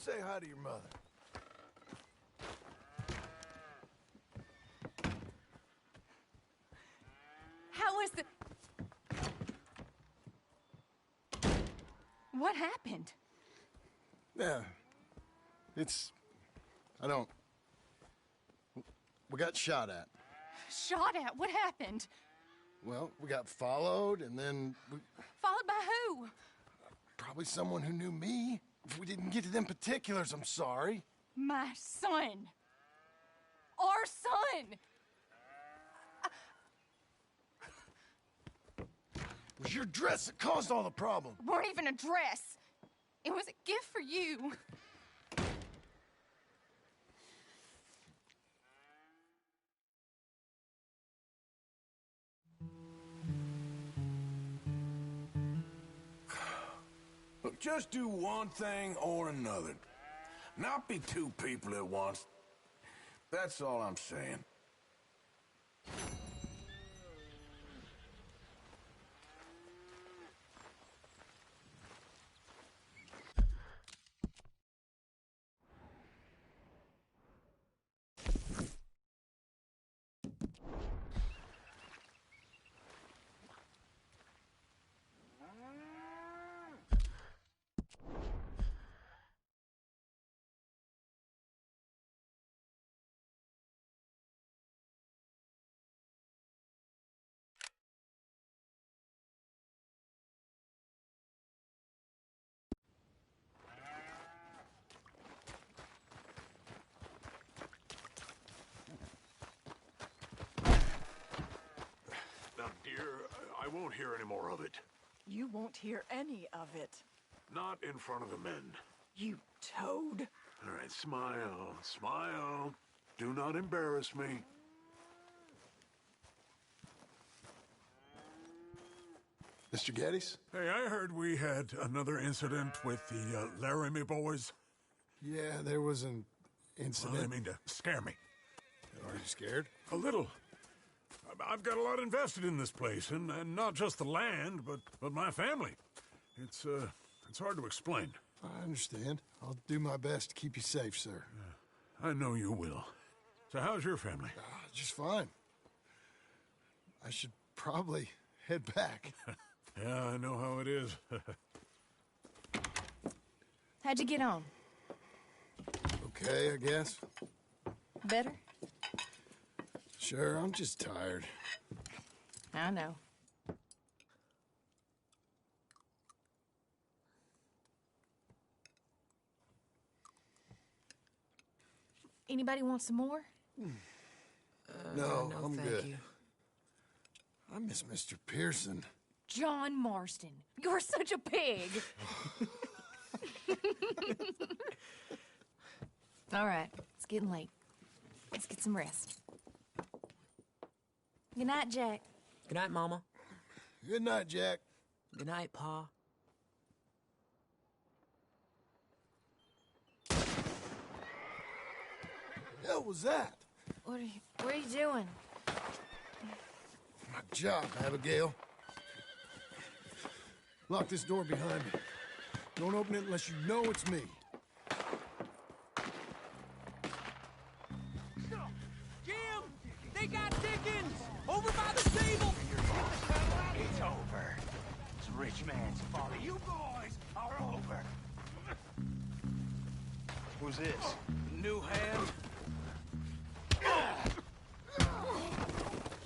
say hi to your mother. How is the... What happened? Yeah. I don't... We got shot at. Shot at? What happened? Well, we got followed, and then Followed by who? probably someone who knew me. If we didn't get to them particulars, I'm sorry. My son. Our son. It was your dress that caused all the problem. Weren't even a dress. It was a gift for you. Look, just do one thing or another. Not be two people at once. That's all I'm saying. Now, dear, I won't hear any more of it. You won't hear any of it. Not in front of the men. You toad. All right, smile, smile. Do not embarrass me. Mr. Geddes? Hey, I heard we had another incident with the Laramie boys. Yeah, there was an Well, incident. I mean to scare me. Are you scared? A little. I've got a lot invested in this place, and not just the land, but my family. It's hard to explain. I understand. I'll do my best to keep you safe, sir. I know you will. So how's your family? Just fine. I should probably head back. Yeah, I know how it is. How'd you get on? Okay, I guess. Better? Sure, I'm just tired. I know. Anybody want some more? No, I'm thank good. you. I miss Mr. Pearson. John Marston, you're such a pig. All right, it's getting late. Let's get some rest. Good night, Jack. Good night, Mama. Good night, Jack. Good night, Pa. Hell was that? What are you doing? My job, Abigail. Lock this door behind me. Don't open it unless you know it's me. Jim! They got Dickens! Over by the stable! It's over. This rich man's folly. You boys are over. Who's this? New hand.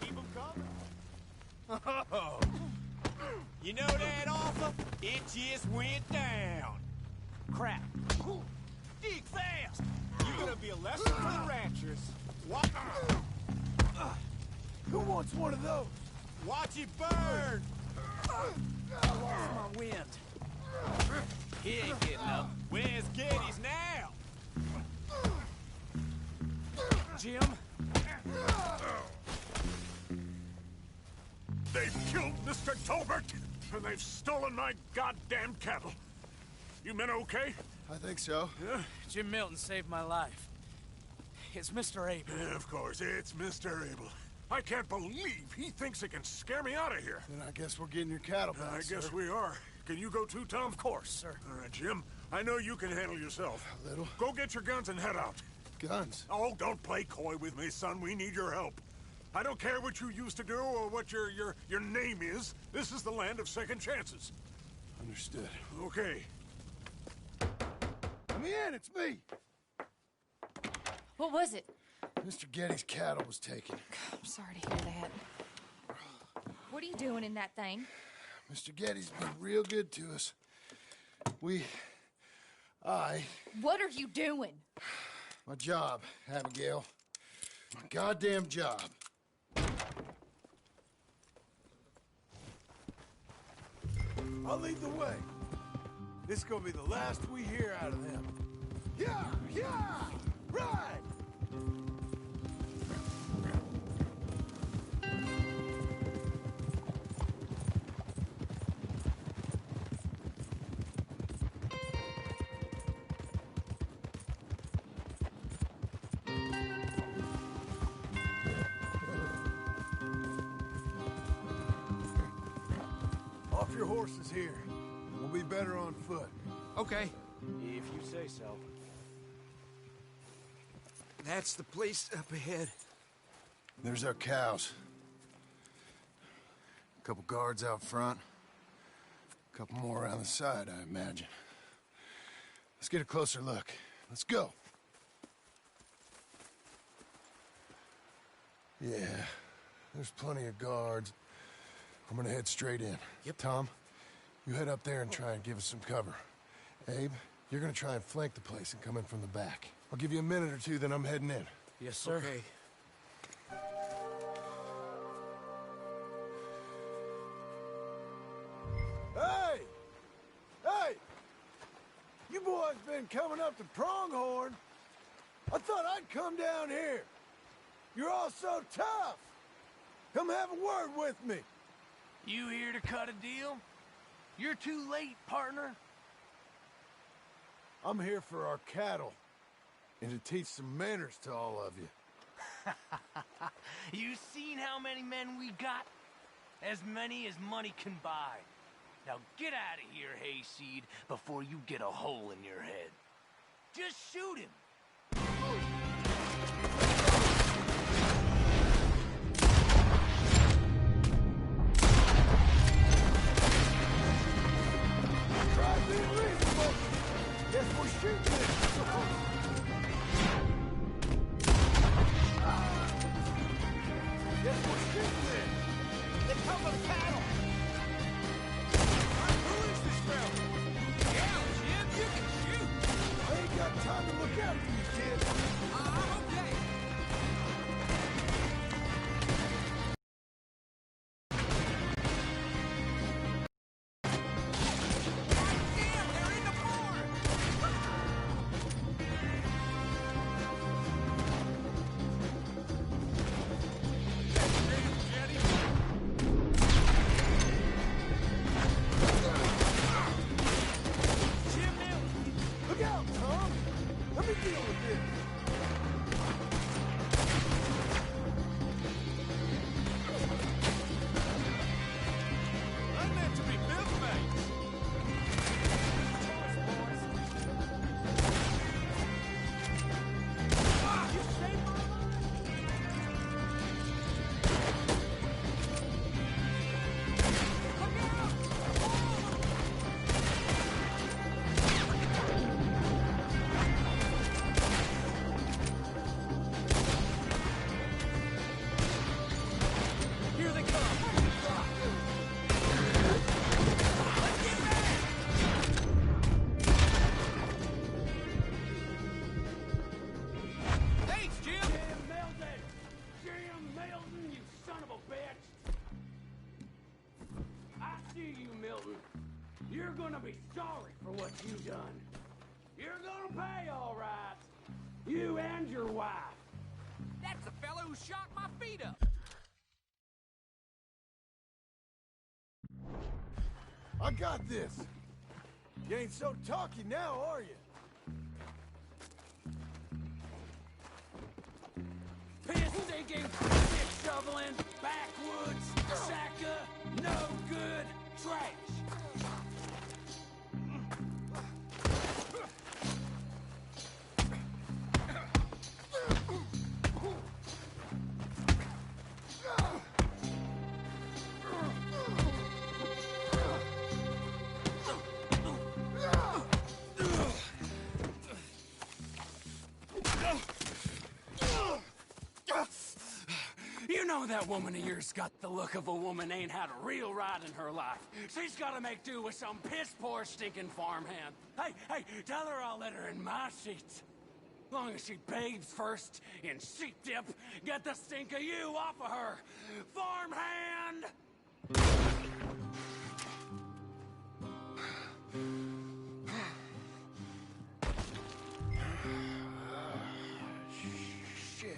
Keep 'em coming. Oh. You know that offer? It just went down. Crap. Dig fast! You're gonna be a lesson for the ranchers. What? Who wants one of those? Watch it burn! I lost my wind. He ain't getting up. Where's Geddes now? Jim? They've killed Mr. Tolbert, and they've stolen my goddamn cattle. You men okay? I think so. Yeah? Jim Milton saved my life. It's Mr. Abel. Yeah, of course, it's Mr. Abel. I can't believe he thinks he can scare me out of here. Then I guess we're getting your cattle back, I guess sir. we are. Can you go too, Tom? Of course, sir. All right, Jim. I know you can handle yourself. A little. Go get your guns and head out. Guns? Oh, don't play coy with me, son. We need your help. I don't care what you used to do or what your name is. This is the land of second chances. Understood. Okay. Let me in, it's me! What was it? Mr. Getty's cattle was taken. I'm sorry to hear that. What are you doing in that thing? Mr. Getty's been real good to us. What are you doing? My job, Abigail. My goddamn job. I'll lead the way. This is gonna be the last we hear out of them. Yeah! Yeah! Right! Off your horses here. We'll be better on foot. Okay. If you say so. That's the place up ahead. There's our cows. A couple guards out front. A couple more around the side, I imagine. Let's get a closer look. Let's go. Yeah, there's plenty of guards. I'm gonna head straight in. Yep. Tom, you head up there and try and give us some cover. Abe, you're gonna try and flank the place and come in from the back. I'll give you a minute or two, then I'm heading in. Yes, sir. Okay. Hey! Hey! You boys been coming up to Pronghorn. I thought I'd come down here. You're all so tough. Come have a word with me. You here to cut a deal? You're too late, partner. I'm here for our cattle. And to teach some manners to all of you. You seen how many men we got? As many as money can buy. Now get out of here, Hayseed, before you get a hole in your head. Just shoot him. Try being reasonable. Guess we're shooting it. Guess we're shooting it. They come for the cattle! Who is this fella? Yeah, Jim, you can shoot! I ain't got time to look out for you, kid. Okay. Damn, they're in the barn! Jim Milton, Look out, Tom. Let me deal with this. I'm meant to be milkmates! you saved my life. Here they come. Let's get ready. Thanks, Jim! Jim Milton! Jim Milton, you son of a bitch! I see you, Milton. You're gonna be sorry for what you've done. You're gonna pay, all right. You and your wife. That's the fellow who shot my feet up! I got this. You ain't so talky now, are you? Piss stinking, shit shoveling, backwoods, Saka, no good, trash. that woman of yours got the look of a woman ain't had a real ride in her life. She's gotta make do with some piss-poor stinking farmhand. Hey, tell her I'll let her in my sheets. Long as she bathes first in sheep dip, get the stink of you off of her. Farmhand! Shit.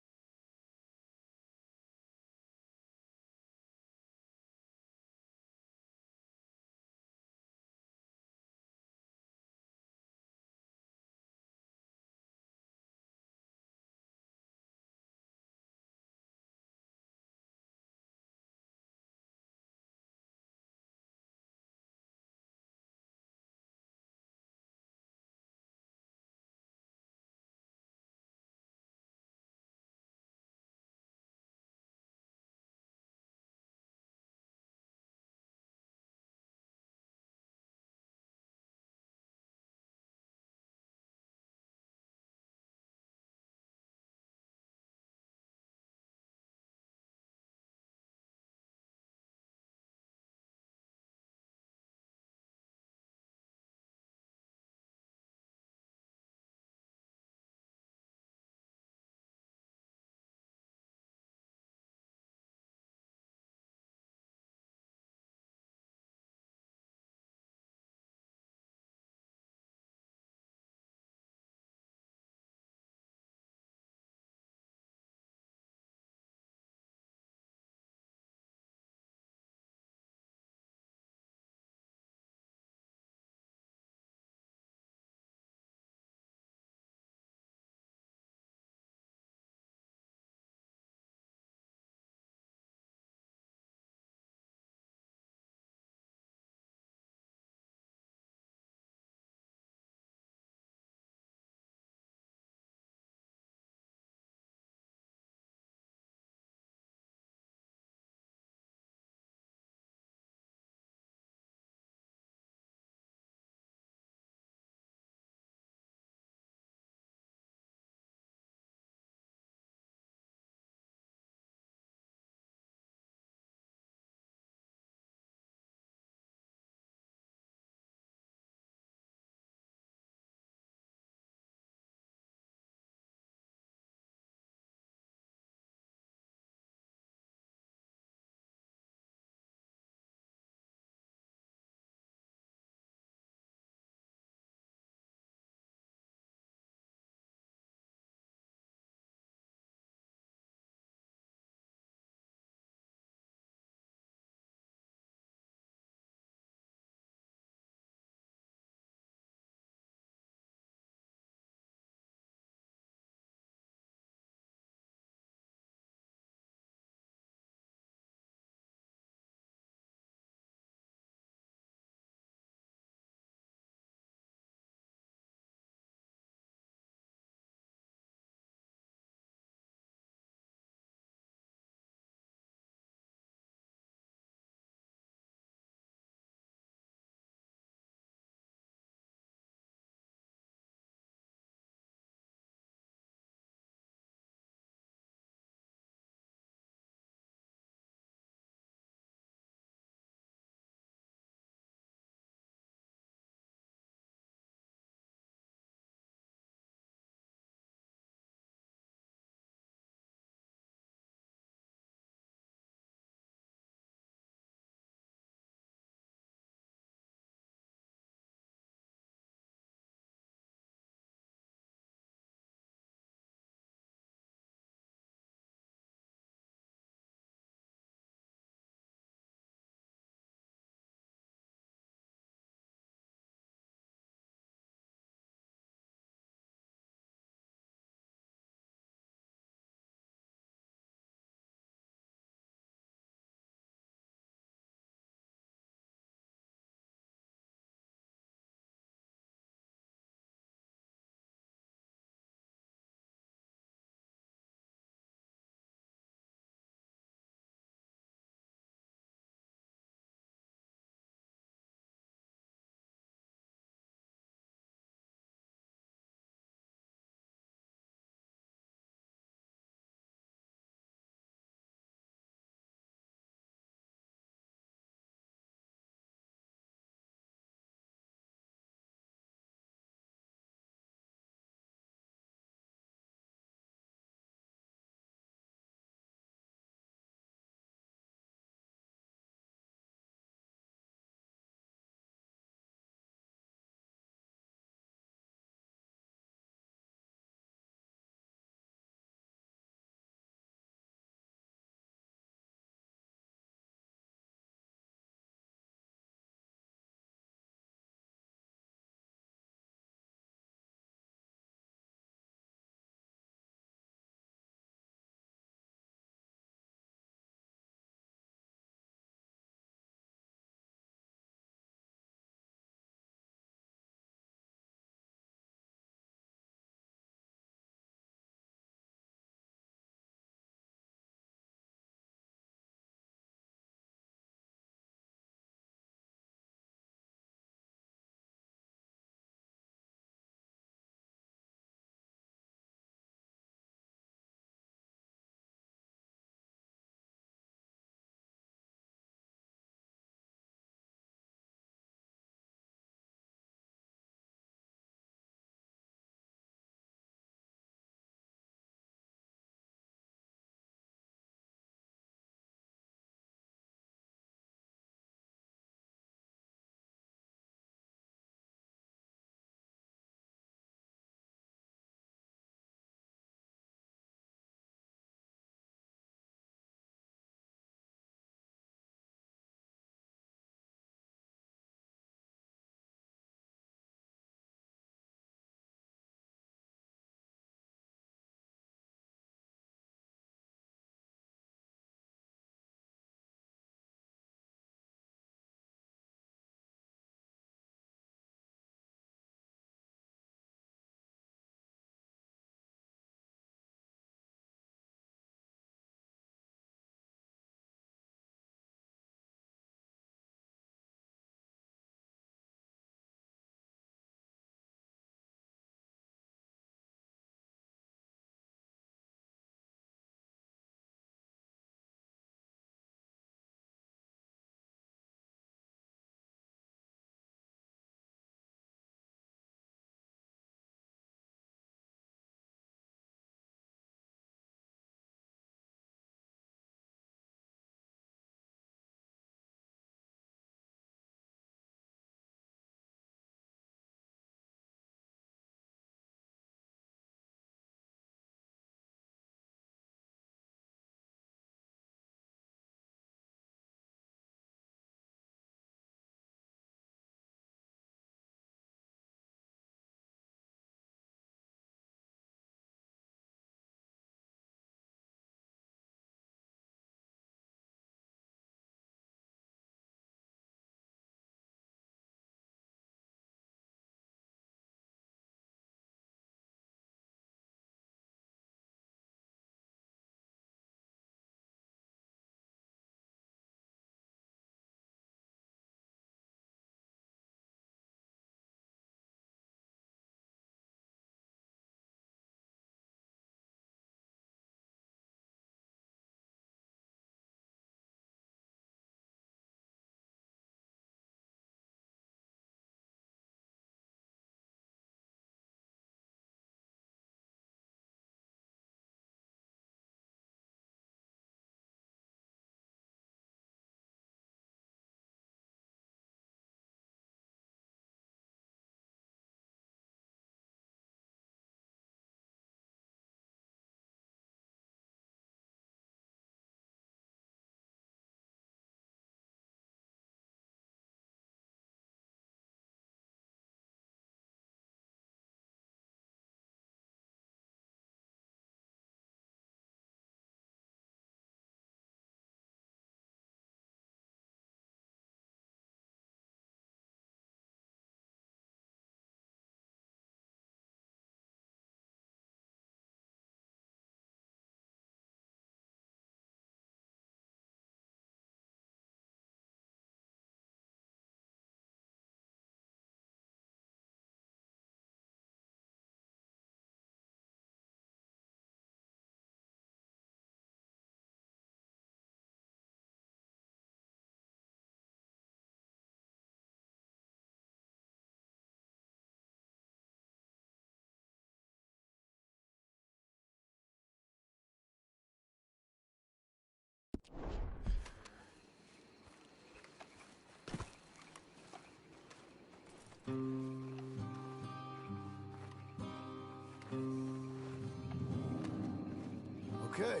Okay.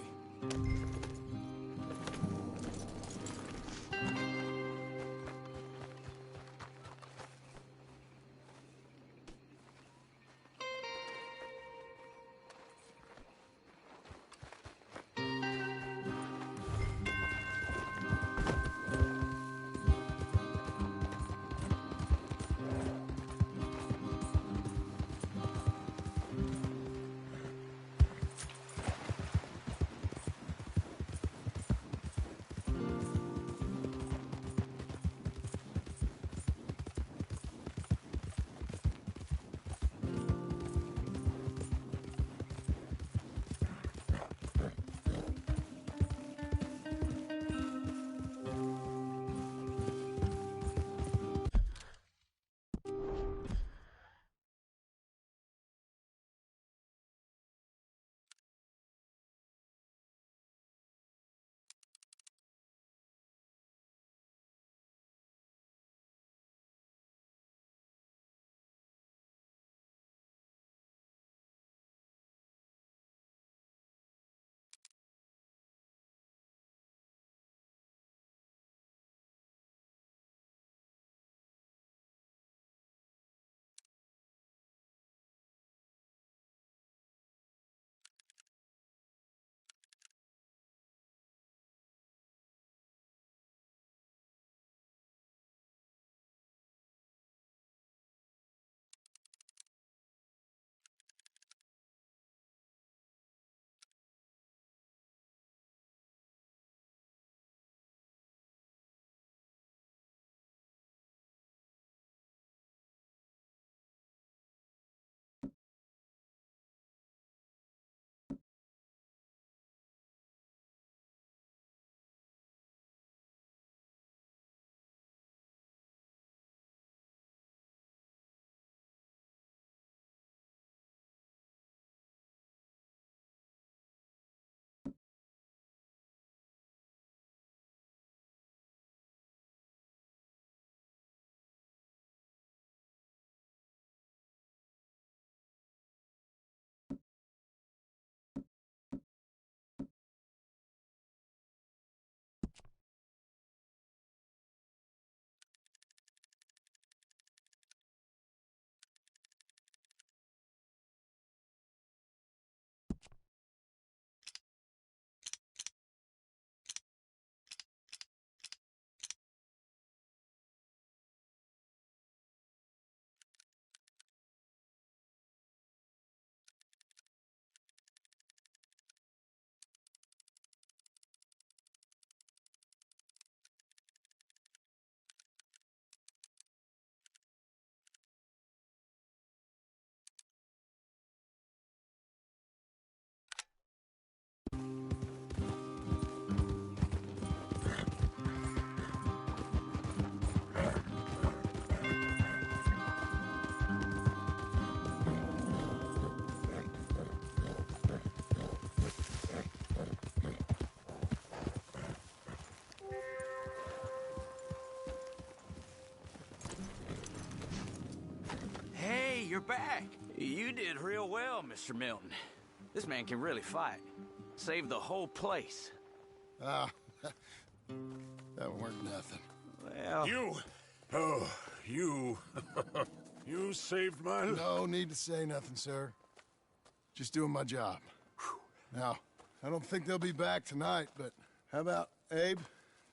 Hey, you're back. You did real well, Mr. Milton. This man can really fight. Saved the whole place. Ah, that weren't nothing. Well, You! Oh, you. You saved my life. No need to say nothing, sir. Just doing my job. Now, I don't think they'll be back tonight, but how about Abe?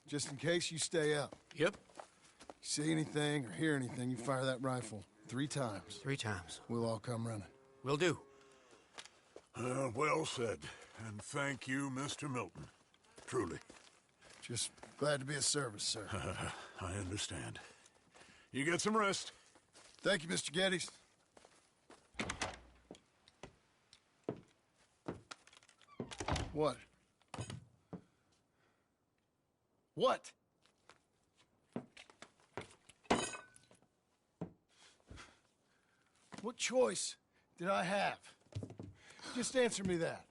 Just in case you stay up. Yep, See anything or hear anything, you fire that rifle 3 times. 3 times. We'll all come running. Will do. Well said. And thank you, Mr. Milton. Truly. Just glad to be of service, sir. I understand. You get some rest. Thank you, Mr. Geddes. What? What? What choice did I have? Just answer me that.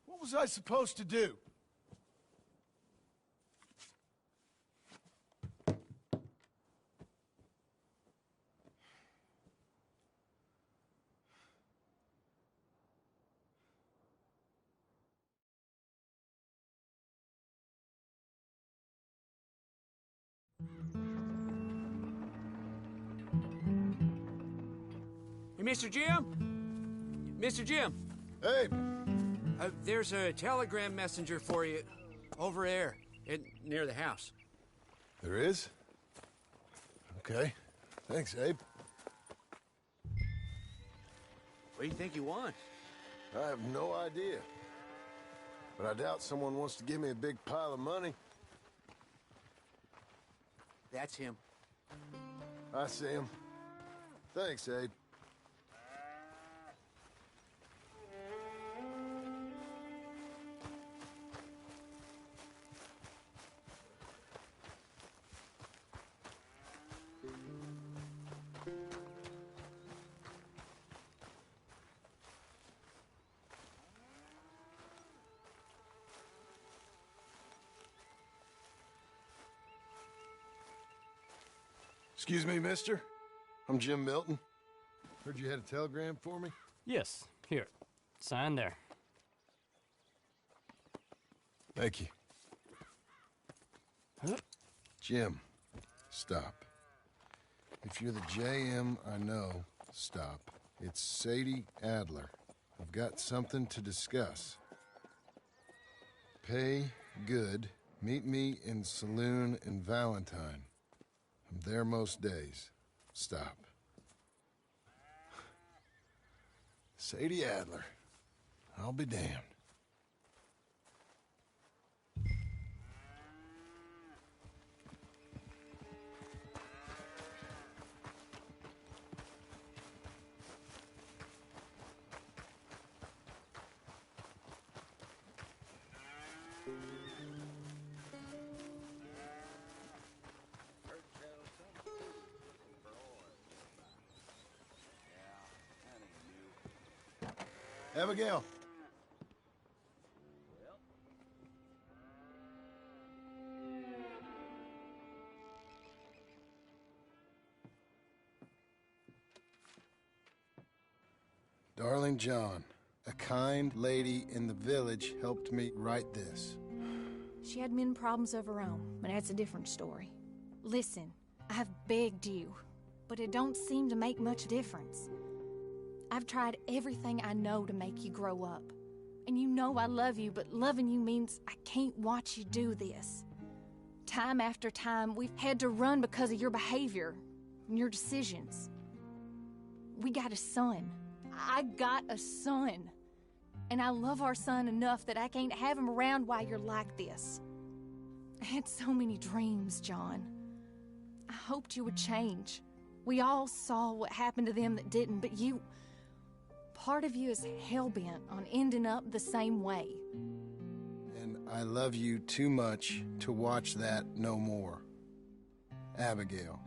What was I supposed to do? Hey, Mr. Jim? Mr. Jim, Hey, there's a telegram messenger for you over there near the house. there is? Okay. Thanks, Abe. What do you think he wants? I have no idea. But I doubt someone wants to give me a big pile of money. That's him. I see him. Thanks, Abe. Excuse me, mister. I'm Jim Milton. Heard you had a telegram for me? Yes, here. Sign there. Thank you. Huh? Jim, stop. If you're the JM I know, stop. It's Sadie Adler. I've got something to discuss. Pay good. Meet me in saloon in Valentine. I'm there most days. Stop. Sadie Adler. I'll be damned. Abigail. Darling John, a kind lady in the village helped me write this. She had men problems of her own, but that's a different story. Listen, I've begged you, but it don't seem to make much difference. I've tried everything I know to make you grow up. And you know I love you, but loving you means I can't watch you do this. Time after time, we've had to run because of your behavior and your decisions. We got a son. I got a son. And I love our son enough that I can't have him around while you're like this. I had so many dreams, John. I hoped you would change. We all saw what happened to them that didn't, but you... Part of you is hell-bent on ending up the same way. And I love you too much to watch that no more. Abigail.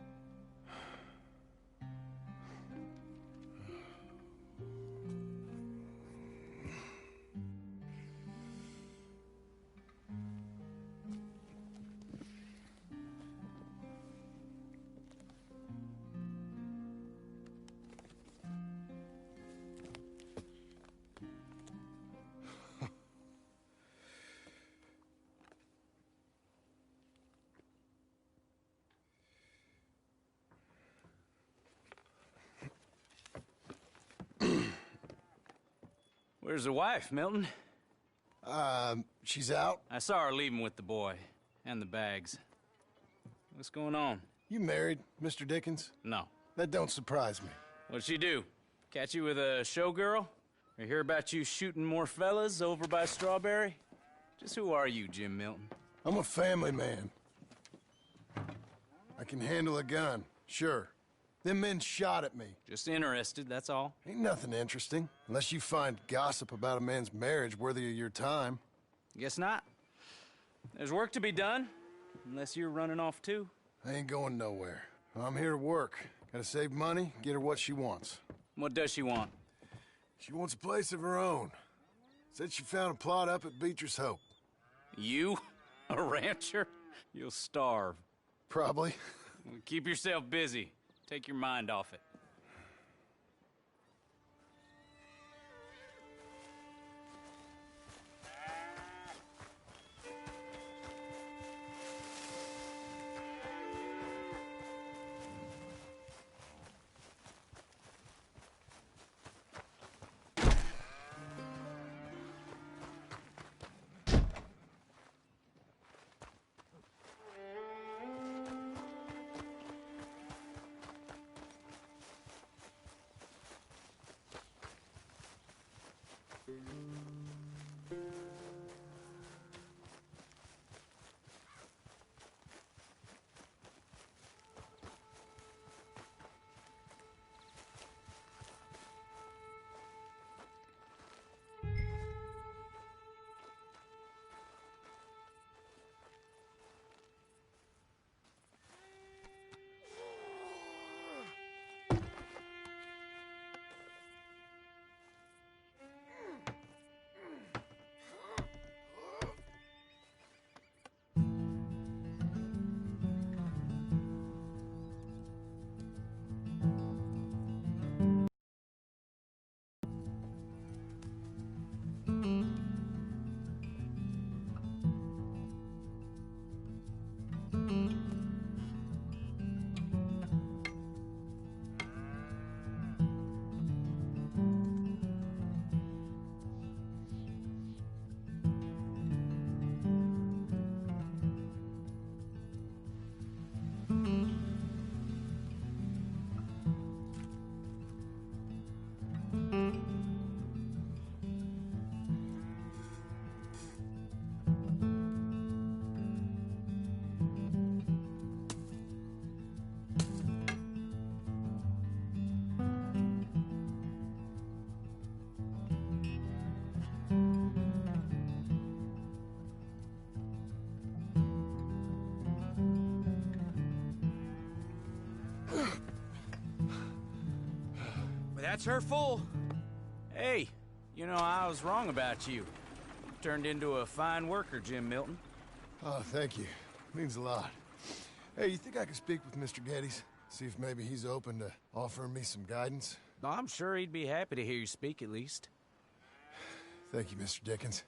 Where's the wife, Milton? She's out. I saw her leaving with the boy and the bags. What's going on? You married, Mr. Dickens? No. That don't surprise me. What'd she do? Catch you with a showgirl? Or hear about you shooting more fellas over by Strawberry? Just who are you, Jim Milton? I'm a family man. I can handle a gun, sure. Them men shot at me. Just interested, that's all. Ain't nothing interesting, unless you find gossip about a man's marriage worthy of your time. Guess not. There's work to be done, unless you're running off too. I ain't going nowhere. I'm here to work. Gotta save money, get her what she wants. What does she want? She wants a place of her own. Said she found a plot up at Beecher's Hope. You? A rancher? You'll starve. Probably. Keep yourself busy. Take your mind off it. That's her full. Hey, you know, I was wrong about you. Turned into a fine worker, Jim Milton. Oh, thank you. Means a lot. Hey, you think I could speak with Mr. Geddes? See if maybe he's open to offering me some guidance? I'm sure he'd be happy to hear you speak, at least. Thank you, Mr. Dickens.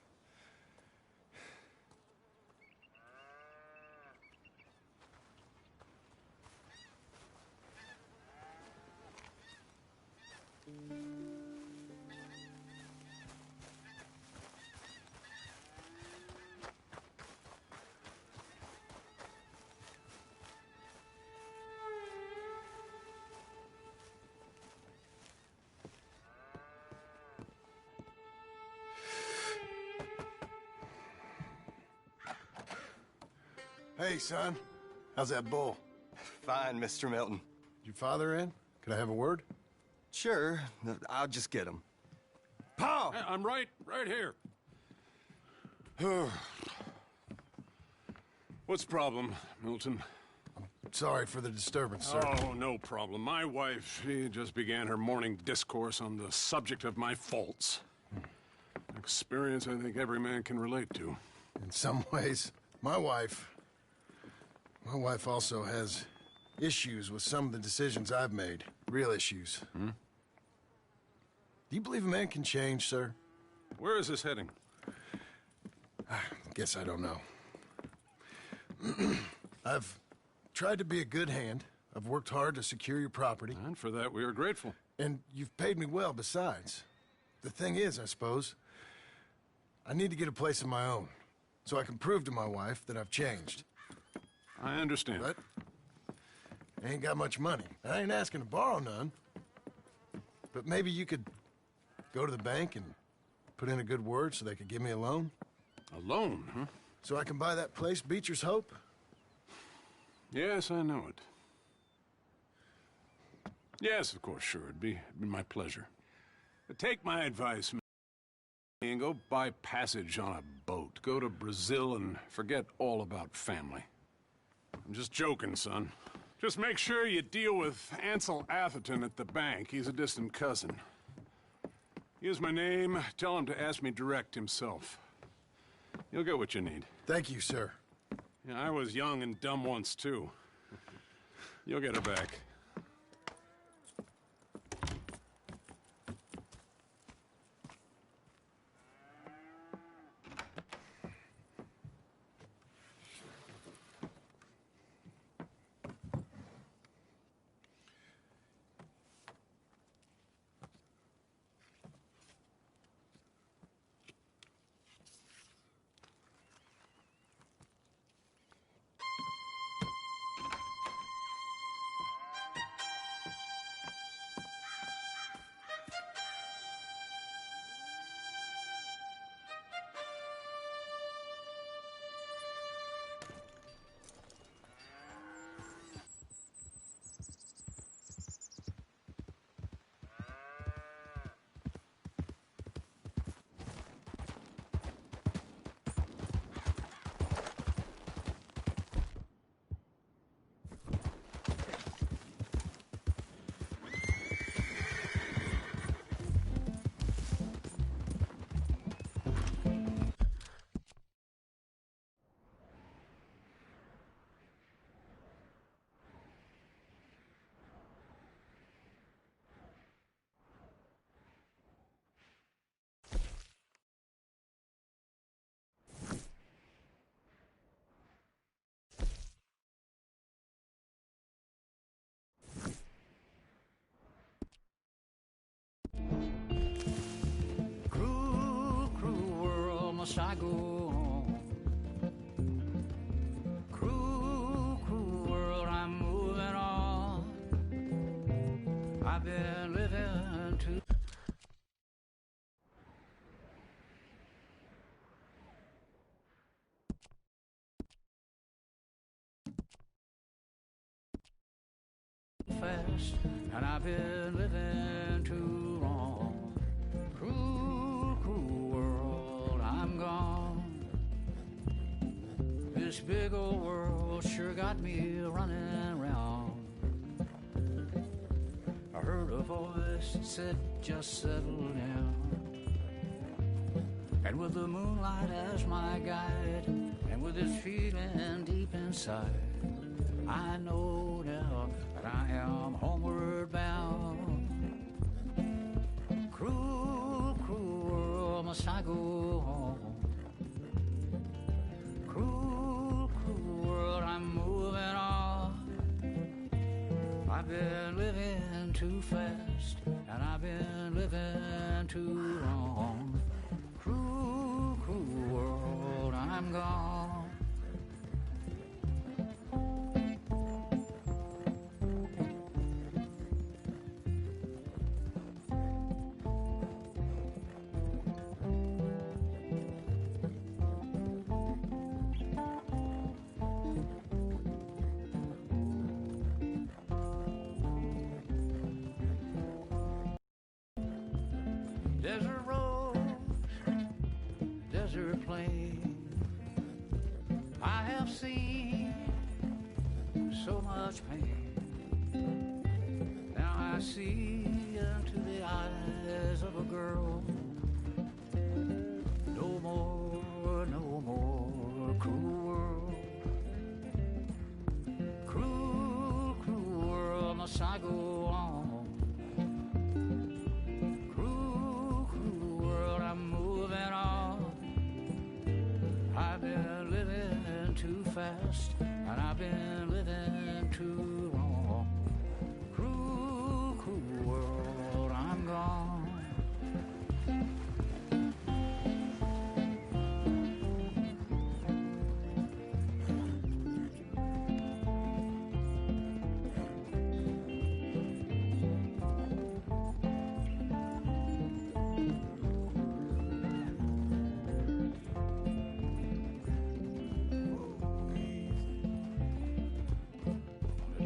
Hey, son. How's that bull? Fine, Mr. Milton. Your father in? Could I have a word? Sure, I'll just get him. Pa! I'm right here. What's the problem, Milton? Sorry for the disturbance, sir. Oh, no problem. My wife, she just began her morning discourse on the subject of my faults. Experience I think every man can relate to. In some ways, my wife also has issues with some of the decisions I've made. Real issues. Hmm? Do you believe a man can change, sir? Where is this heading? Guess I don't know. I've tried to be a good hand. I've worked hard to secure your property. And for that, we are grateful. And you've paid me well besides. The thing is, I suppose, I need to get a place of my own, so I can prove to my wife that I've changed. I understand. But I ain't got much money. I ain't asking to borrow none. But maybe you could go to the bank and put in a good word so they could give me a loan? A loan, huh? So I can buy that place, Beecher's Hope? Yes, I know it. Yes, of course, sure. It'd be my pleasure. But take my advice, and go buy passage on a boat. Go to Brazil and forget all about family. I'm just joking, son. Just make sure you deal with Ansel Atherton at the bank. He's a distant cousin. Here's my name. Tell him to ask me direct himself. You'll get what you need. Thank you, sir. Yeah, I was young and dumb once, too. You'll get it back. Cruel, cruel world, must I go on? Cruel, cruel world, I'm moving on. I've been living too. Fast, and I've been living too long. Cruel, cruel world, I'm gone. This big old world sure got me running around. I heard a voice that said, just settle down. And with the moonlight as my guide, and with this feeling deep inside, I know now that I am homeward bound. Cruel, cruel world, must I go home? Cruel, cruel world, I'm moving on. I've been living too fast, and I've been living too long. Cruel, cruel world, I'm gone. Desert roads, desert plain, I have seen so much pain. Now I see into the eyes of a girl. No more, no more cruel world. Cruel, cruel world, must I go on? I've been living too fast, and I've been living too long. Cruel, cruel world, I'm gone.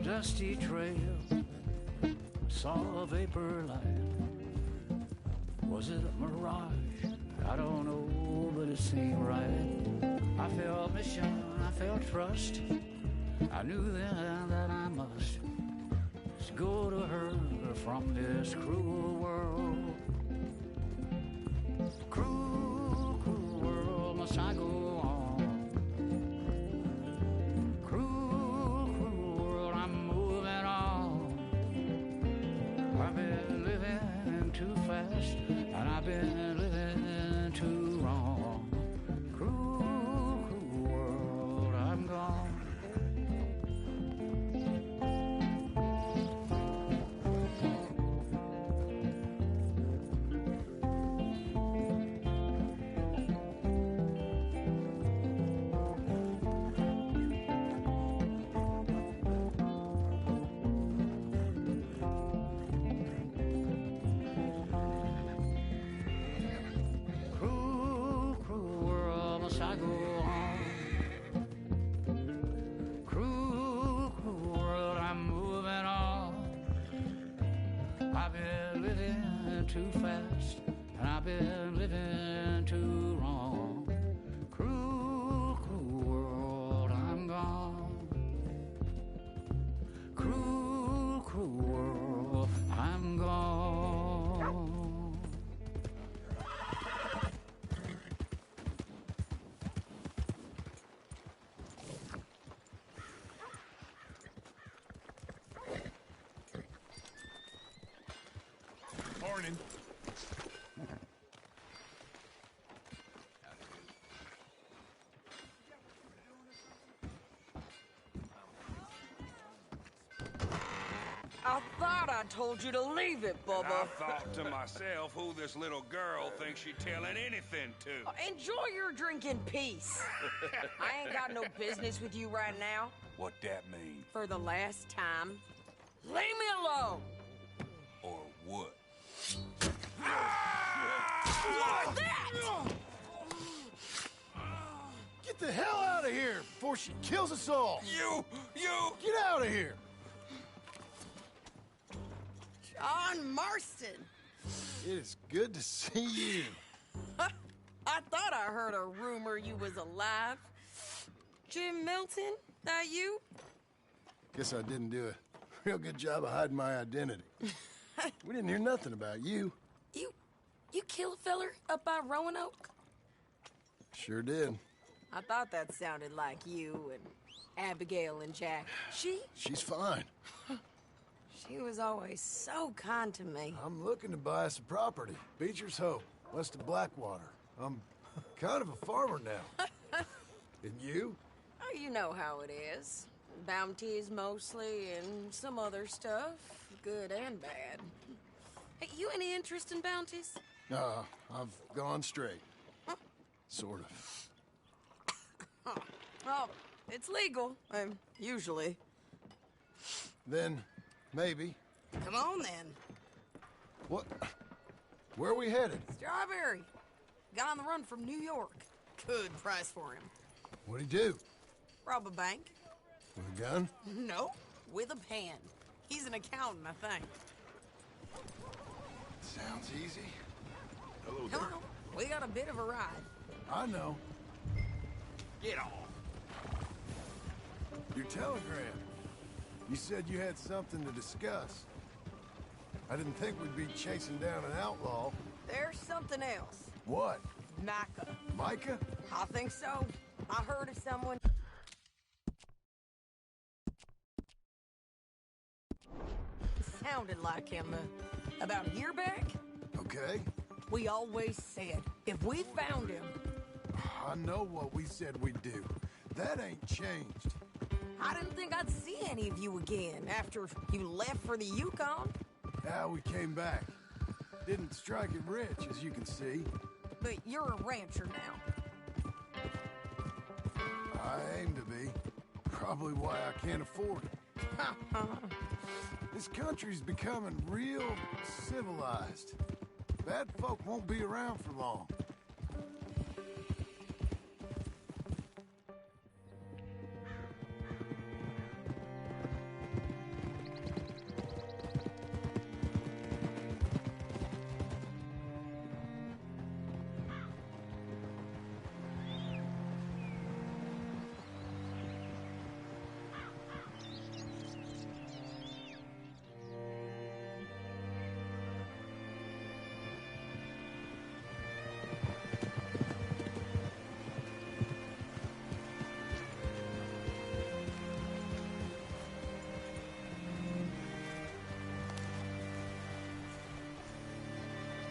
Dusty trail, saw a vapor light. Was it a mirage? I don't know, but it seemed right. I felt mission, I felt trust. I knew then that I must go to her from this cruel world. Cruel, cruel world, must I go on? I've been living too fast, and I've been living too wrong. Cruel, cruel world, I'm gone. I go on. Cruel, cruel world, I'm moving on. I've been living too fast, and I've been living too wrong. Cruel, cruel world, I'm gone. Cruel, cruel world, I'm gone. Morning. I thought I told you to leave it, And Bubba. I thought to myself who this little girl thinks she telling anything to. Enjoy your drink in peace. I ain't got no business with you right now. What that mean? For the last time, leave me alone. Or what? Like that! Get the hell out of here before she kills us all! You! Get out of here! John Marston. It is good to see you. I thought I heard a rumor you was alive. Jim Milton, that you? Guess I didn't do a real good job of hiding my identity. We didn't hear nothing about you. You kill a feller up by Roanoke? Sure did. I thought that sounded like you and Abigail and Jack. She's fine. She was always so kind to me. I'm looking to buy us a property. Beecher's Hope, west of Blackwater. I'm kind of a farmer now. And you? Oh, you know how it is. Bounties mostly, and some other stuff, good and bad. Hey, you any interest in bounties? I've gone straight. Sort of. Well, it's legal, usually. Then, maybe. Come on, then. What? Where are we headed? Strawberry. Got on the run from New York. Good price for him. What'd he do? Rob a bank? With a gun? No, with a pen. He's an accountant, I think. Sounds easy. Hello Come on, we got a bit of a ride. I know. Get on. Your telegram. You said you had something to discuss. I didn't think we'd be chasing down an outlaw. There's something else. What? Micah. Micah? I think so. I heard of someone. Sounded like him about a year back. Okay. We always said if we found him. I know what we said we'd do. That ain't changed. I didn't think I'd see any of you again after you left for the Yukon. Yeah, we came back. Didn't strike it rich, as you can see. But you're a rancher now. I aim to be. Probably why I can't afford it. This country's becoming real civilized. Bad folk won't be around for long.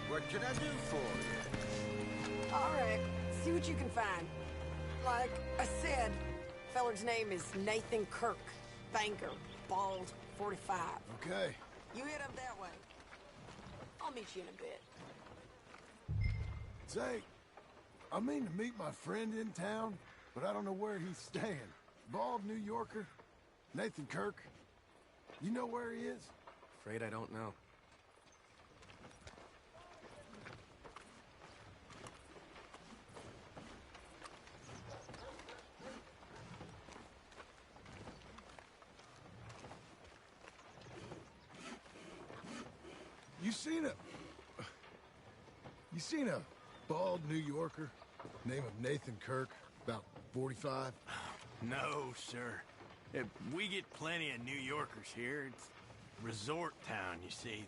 What can I do for you? All right, see what you can find. Like I said, feller's name is Nathan Kirk. Banker, bald, 45. Okay. You head up that way. I'll meet you in a bit. Say, I mean to meet my friend in town, but I don't know where he's staying. Bald New Yorker, Nathan Kirk. You know where he is? Afraid I don't know. You seen a bald New Yorker, name of Nathan Kirk, about 45? No, sir. We get plenty of New Yorkers here. It's resort town, you see.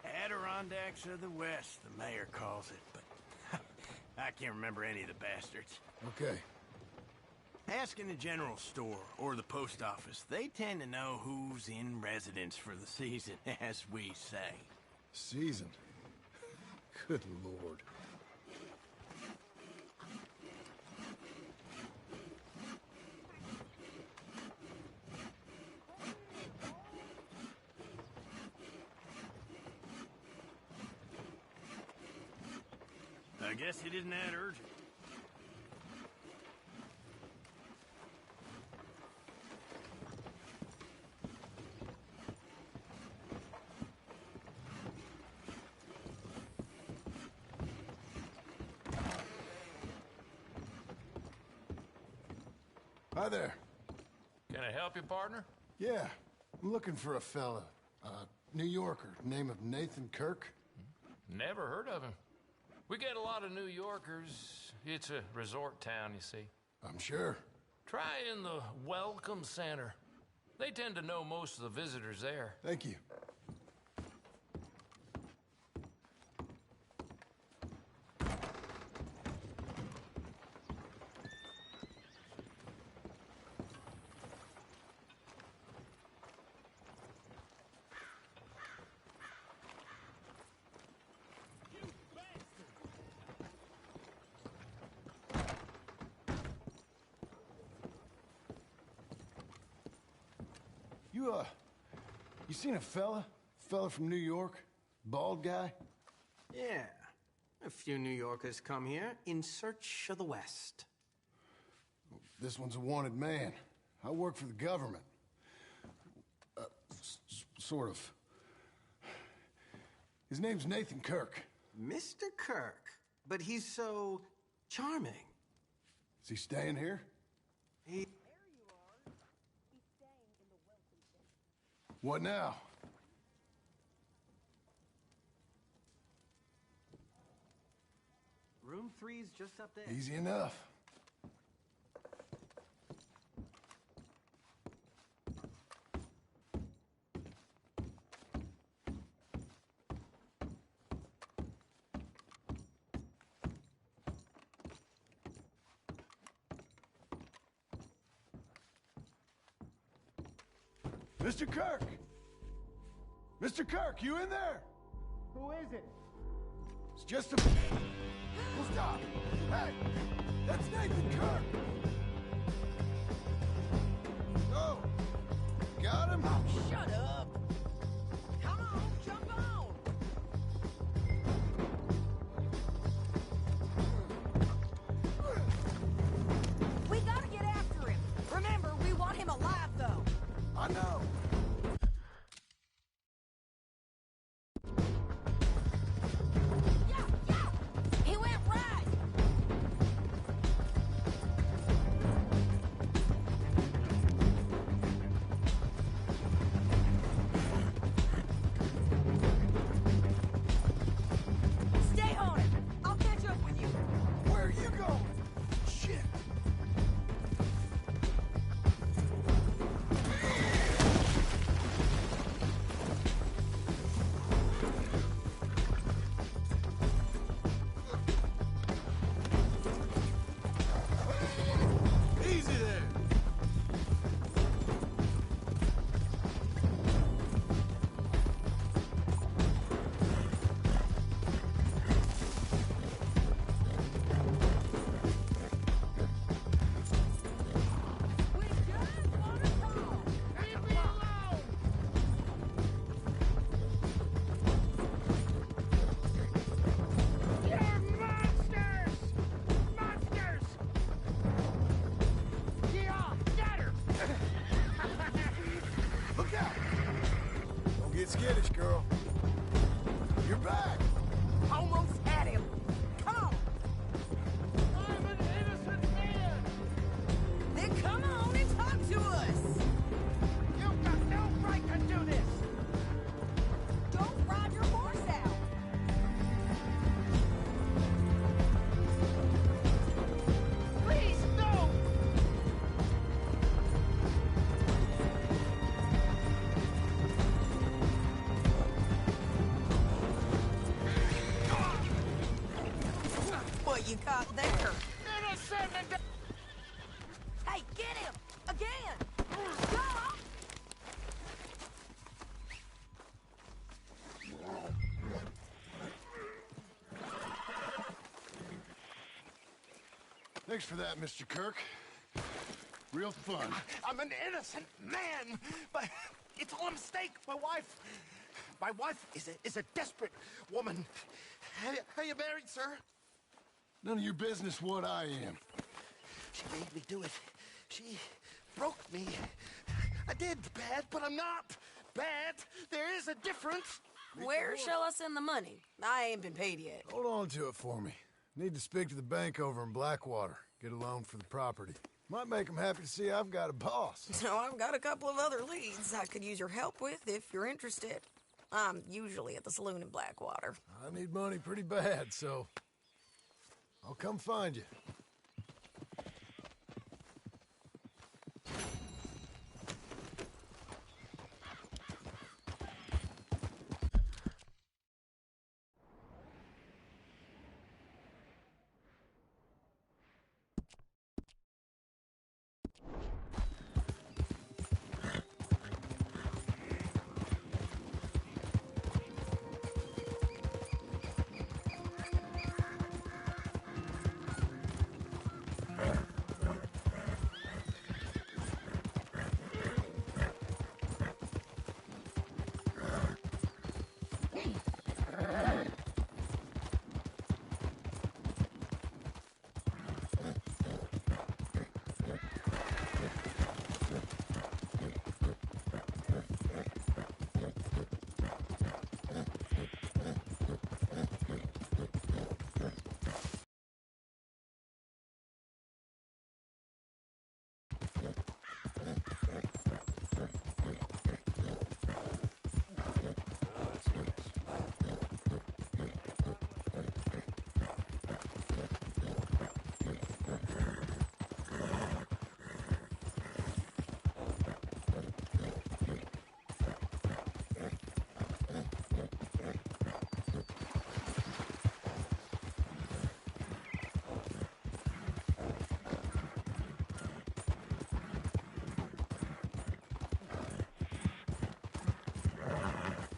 The Adirondacks of the West, the mayor calls it. But I can't remember any of the bastards. Okay. Ask in the general store or the post office. They tend to know who's in residence for the season, as we say. Season? Good Lord. I guess it isn't that urgent. Hi there. Can I help you, partner? Yeah, I'm looking for a fella. New Yorker, name of Nathan Kirk. Never heard of him. We get a lot of New Yorkers. It's a resort town, you see. I'm sure. Try in the Welcome Center. They tend to know most of the visitors there. Thank you. You seen a fella? Fella from New York? Bald guy? Yeah. A few New Yorkers come here in search of the West. This one's a wanted man. I work for the government. Sort of. His name's Nathan Kirk. Mr. Kirk? But he's so charming. Is he staying here? What now? Room 3's just up there. Easy enough. Mr. Kirk! Mr. Kirk, you in there? Who is it? It's just a... Well, stop! Hey! That's Nathan Kirk! Go! Got him? Oh, shut up! Come on, jump on! We gotta get after him. Remember, we want him alive, though. I know. He went right. Stay on it. I'll catch up with you. Where are you going? Shit! Easy there! Look out! Don't get skittish, girl. You're back! Almost had him. Come on. I'm an innocent man! Then come on and talk to us. You've got no right to do this! Don't ride your horse out. Please, no! What you caught there? Innocent and... Hey, get him! Again! Stop! Thanks for that, Mr. Kirk. Real fun. I'm an innocent man, but it's all a mistake. My wife is a desperate woman. Are you married, sir? None of your business what I am. She made me do it. She broke me. I did bad, but I'm not bad. There is a difference. Where shall I send the money? I ain't been paid yet. Hold on to it for me. Need to speak to the bank over in Blackwater. Get a loan for the property. Might make them happy to see I've got a boss. So I've got a couple of other leads I could use your help with if you're interested. I'm usually at the saloon in Blackwater. I need money pretty bad, so I'll come find you.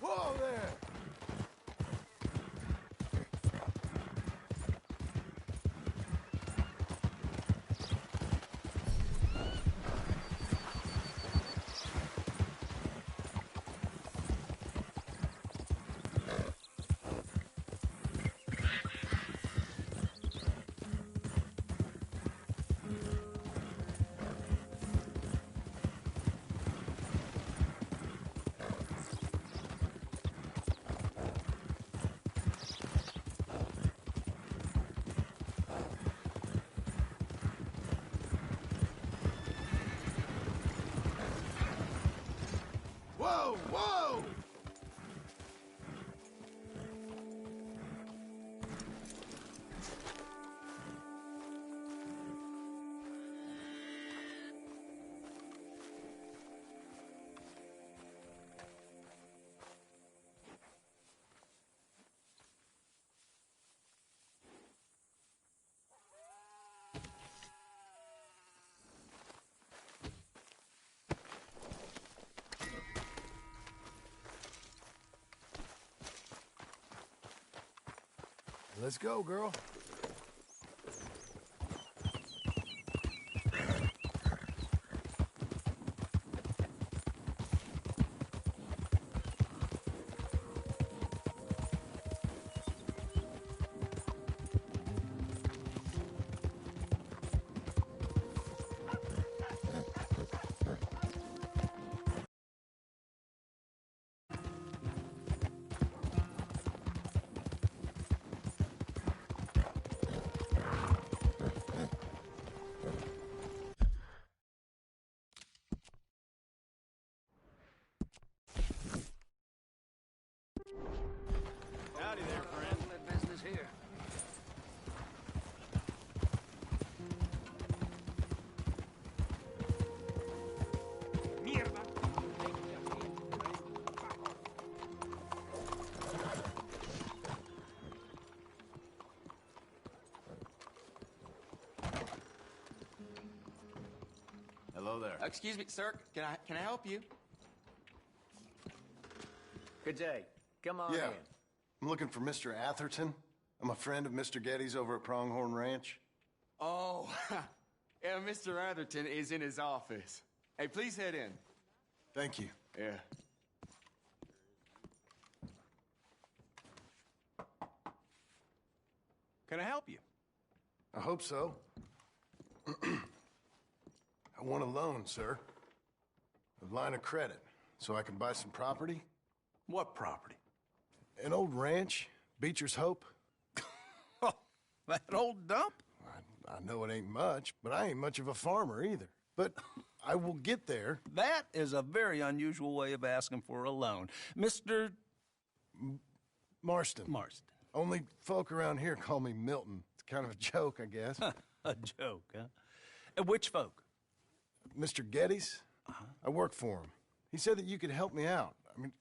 Whoa there! Whoa, whoa! Let's go, girl. Howdy there, friend. Business here. Hello there. Excuse me, sir. Can I help you? Good day. Come on Yeah. in. I'm looking for Mr. Atherton. I'm a friend of Mr. Getty's over at Pronghorn Ranch. Oh, yeah, Mr. Atherton is in his office. Hey, please head in. Thank you. Yeah. Can I help you? I hope so. I want a loan, sir. A line of credit, so I can buy some property. What property? An old ranch, Beecher's Hope. Oh, that old dump? I know it ain't much, but I ain't much of a farmer either. But I will get there. That is a very unusual way of asking for a loan. Mr. Marston. Marston. Only folk around here call me Milton. It's kind of a joke, I guess. A joke, huh? And which folk? Mr. Geddes. I work for him. He said that you could help me out. I mean,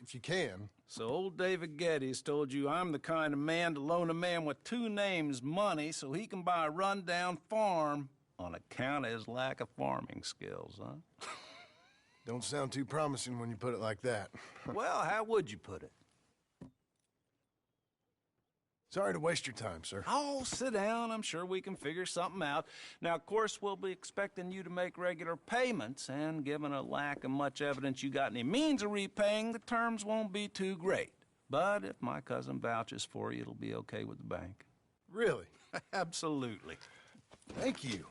if you can. So old David Geddes told you I'm the kind of man to loan a man with two names money so he can buy a rundown farm on account of his lack of farming skills, huh? Don't sound too promising when you put it like that. Well, how would you put it? Sorry to waste your time, sir. Oh, sit down. I'm sure we can figure something out. Now, of course, we'll be expecting you to make regular payments, and given a lack of much evidence you got any means of repaying, the terms won't be too great. But if my cousin vouches for you, it'll be okay with the bank. Really? Absolutely. Thank you.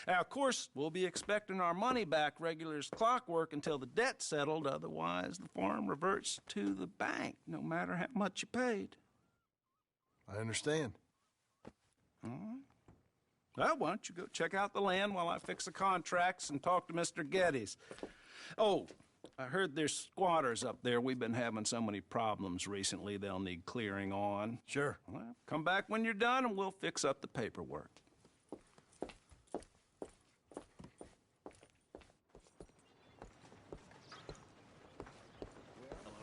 Now, of course, we'll be expecting our money back regular as clockwork until the debt's settled. Otherwise, the farm reverts to the bank, no matter how much you paid. I understand. All right. Well, why don't you go check out the land while I fix the contracts and talk to Mr. Geddes. Oh, I heard there's squatters up there. We've been having so many problems recently, they'll need clearing on. Sure. Well, come back when you're done and we'll fix up the paperwork.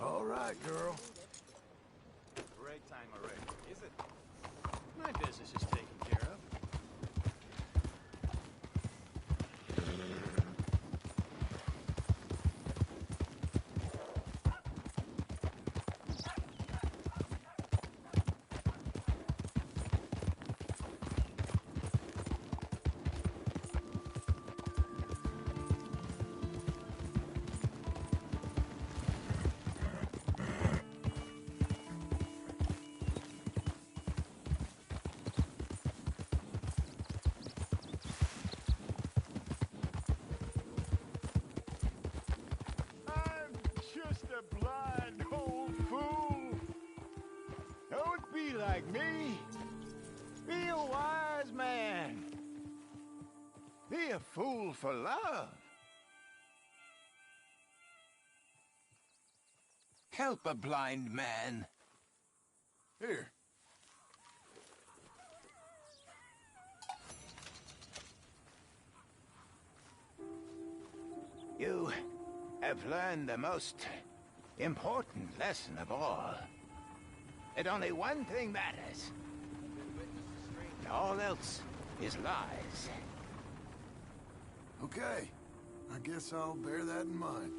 All right, girl. Great time already, is it? My business is taken care of. Just a blind old fool. Don't be like me. Be a wise man. Be a fool for love. Help a blind man. Here. You have learned the most important lesson of all. That only one thing matters. All else is lies. Okay. I guess I'll bear that in mind.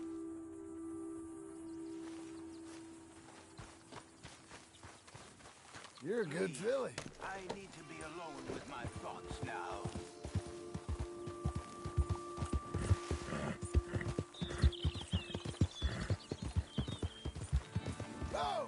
You're a good filly. I need to be alone with my thoughts now. Go!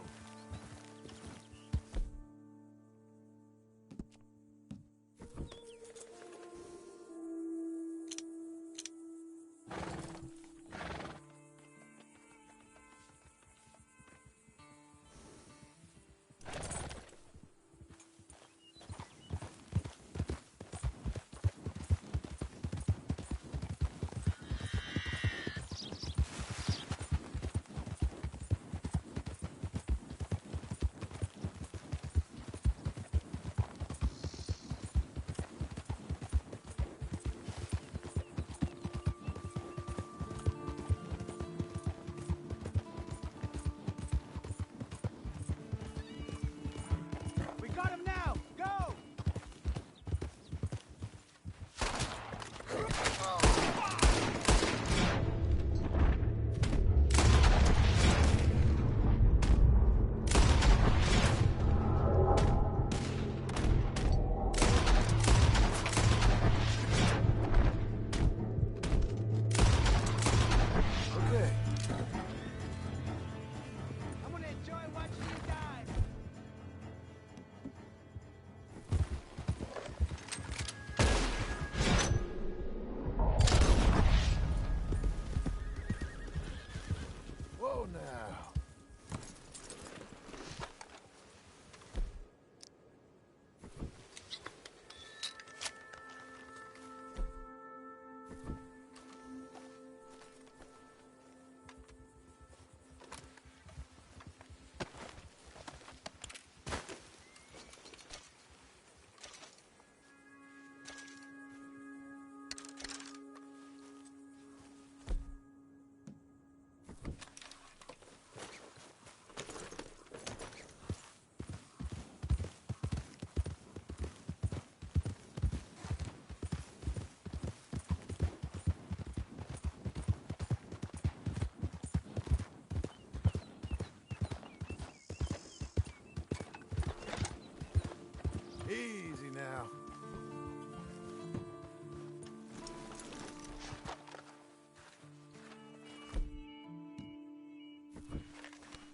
Easy now.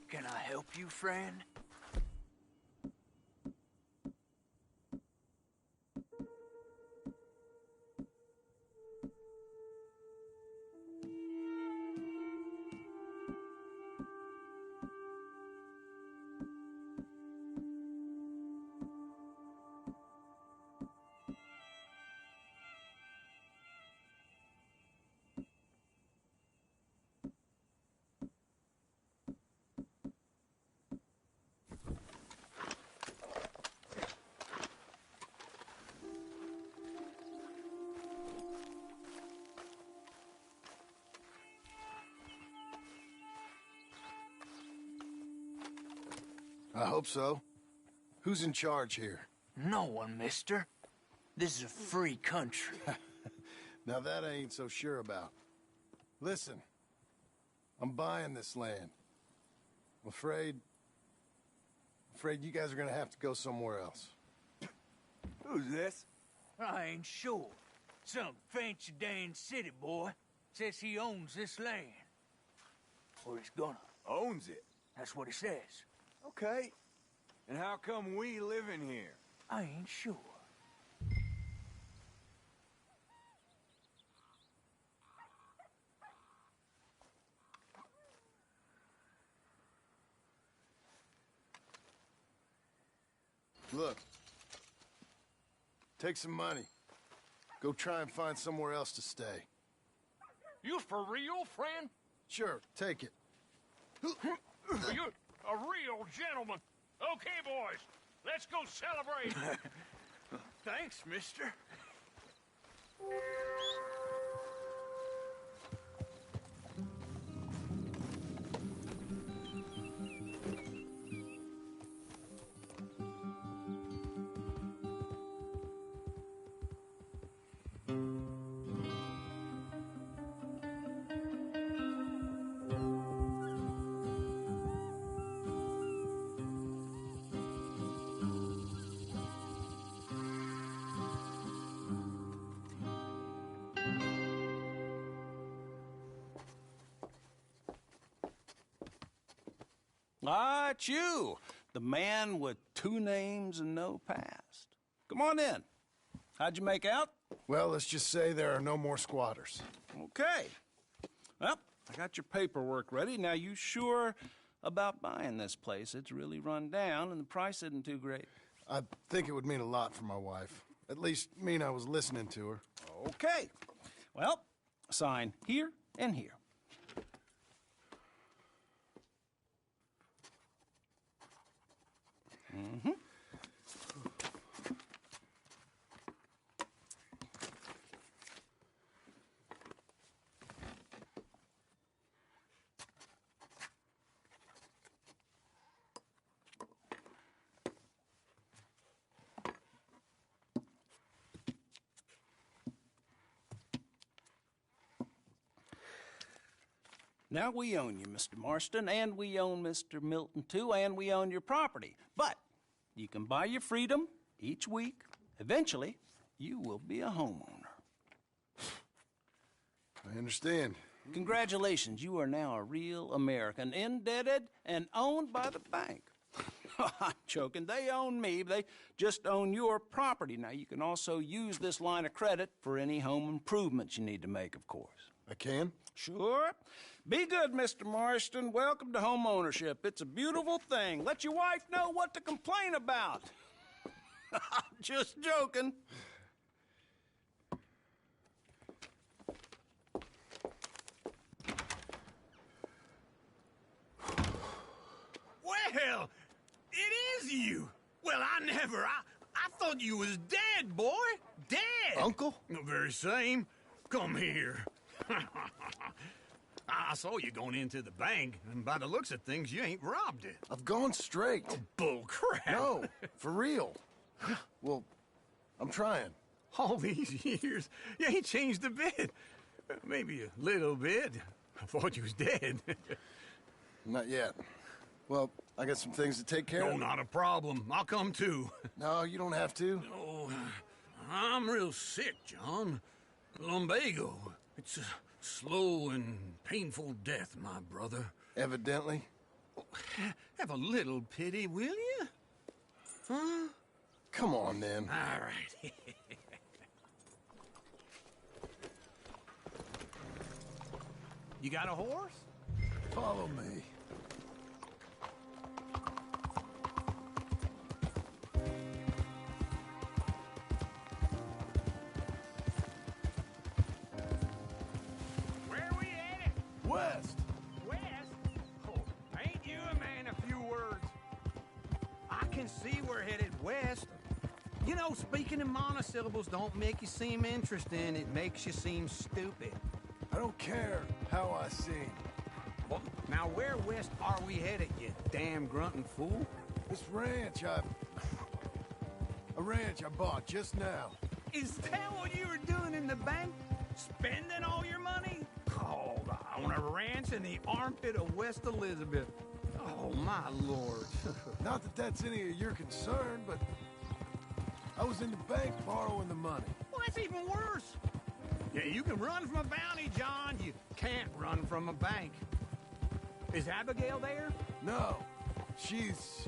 Can I help you, friend? I hope so. Who's in charge here? No one, mister. This is a free country. Now that I ain't so sure about. Listen, I'm buying this land. I'm afraid you guys are gonna have to go somewhere else. Who's this? I ain't sure. Some fancy Dan city boy says he owns this land. Or he's gonna. Owns it? That's what he says. Okay. And how come we live in here? I ain't sure. Look. Take some money. Go try and find somewhere else to stay. You for real, friend? Sure, take it. You're a real gentleman. Okay, boys, let's go celebrate. Thanks, mister. Ah, it's you, the man with 2 names and no past. Come on in. How'd you make out? Well, let's just say there are no more squatters. Okay. Well, I got your paperwork ready. Now, you sure about buying this place? It's really run down, and the price isn't too great. I think it would mean a lot for my wife. At least mean I was listening to her. Okay. Well, sign here and here. Mm-hmm. Now, we own you, Mr. Marston, and we own Mr. Milton, too, and we own your property. But you can buy your freedom each week. Eventually, you will be a homeowner. I understand. Congratulations, you are now a real American, indebted and owned by the bank. I'm joking. They own me. They just own your property. Now, you can also use this line of credit for any home improvements you need to make, of course. I can? Sure. Be good, Mr. Marston. Welcome to home ownership. It's a beautiful thing. Let your wife know what to complain about. Just joking. Well, it is you. Well, I thought you was dead, boy. Dead. Uncle? The very same. Come here. I saw you going into the bank, and by the looks of things, you ain't robbed it. I've gone straight. Oh, bull crap. No, for real. Well, I'm trying. All these years, you ain't changed a bit. Maybe a little bit. I thought you was dead. Not yet. Well, I got some things to take care of. No, not a problem. I'll come too. No, you don't have to. No, I'm real sick, John. Lumbago. It's a slow and painful death, my brother. Evidently. Have a little pity, will you? Huh? Come on, then. All right. You got a horse? Follow me. Where we headed? West. West? Oh, ain't you a man of few words? I can see we're headed west. You know, speaking in monosyllables don't make you seem interesting. It makes you seem stupid. I don't care how I seem. Well, now where west are we headed, you damn grunting fool? This ranch I bought just now. Is that what you were doing in the bank? Spending all your money? Oh, on a ranch in the armpit of West Elizabeth. Oh, my lord. Not that that's any of your concern, but I was in the bank borrowing the money. Well, that's even worse. Yeah, you can run from a bounty, John. You can't run from a bank. Is Abigail there? No. She's,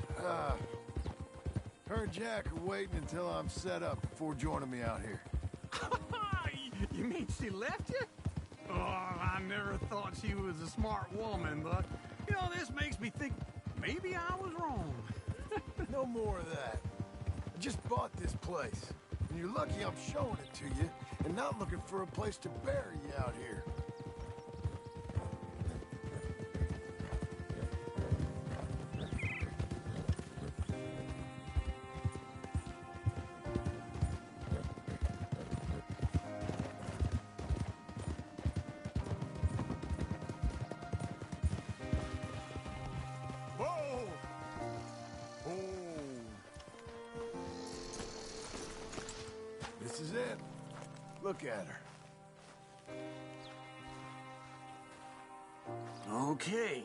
her and Jack are waiting until I'm set up before joining me out here. You mean she left you? Oh, I never thought she was a smart woman, but, you know, this makes me think maybe I was wrong. No more of that. I just bought this place, and you're lucky I'm showing it to you and not looking for a place to bury you out here. This is it. Look at her. Okay.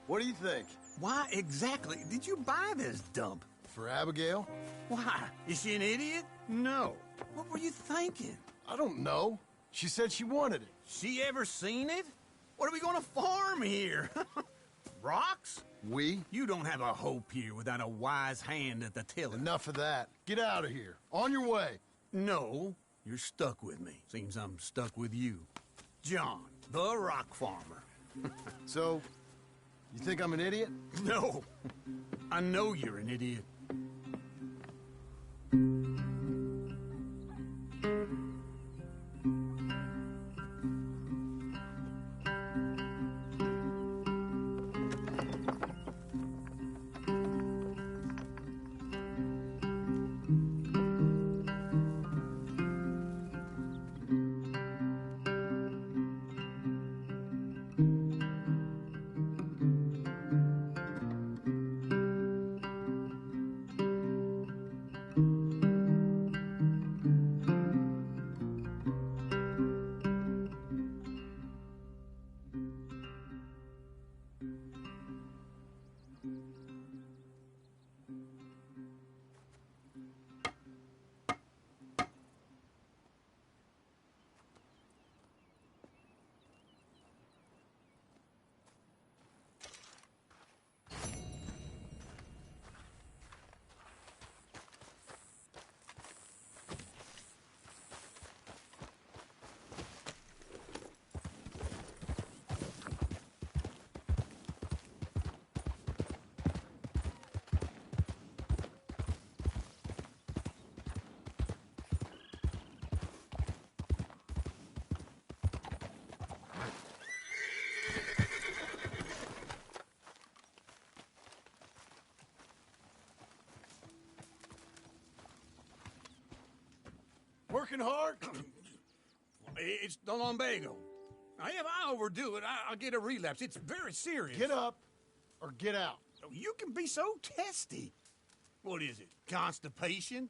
What do you think? Why exactly did you buy this dump? For Abigail? Why? Is she an idiot? No. What were you thinking? I don't know. She said she wanted it. She ever seen it? What are we gonna farm here? Rocks? We? You don't have a hope here without a wise hand at the tiller. Enough of that. Get out of here. On your way. No, you're stuck with me. Seems I'm stuck with you. John, the rock farmer. So, you think I'm an idiot? No. I know you're an idiot. Working hard? It's the lumbago. Now, if I overdo it, I'll get a relapse. It's very serious. Get up or get out. You can be so testy. What is it, constipation?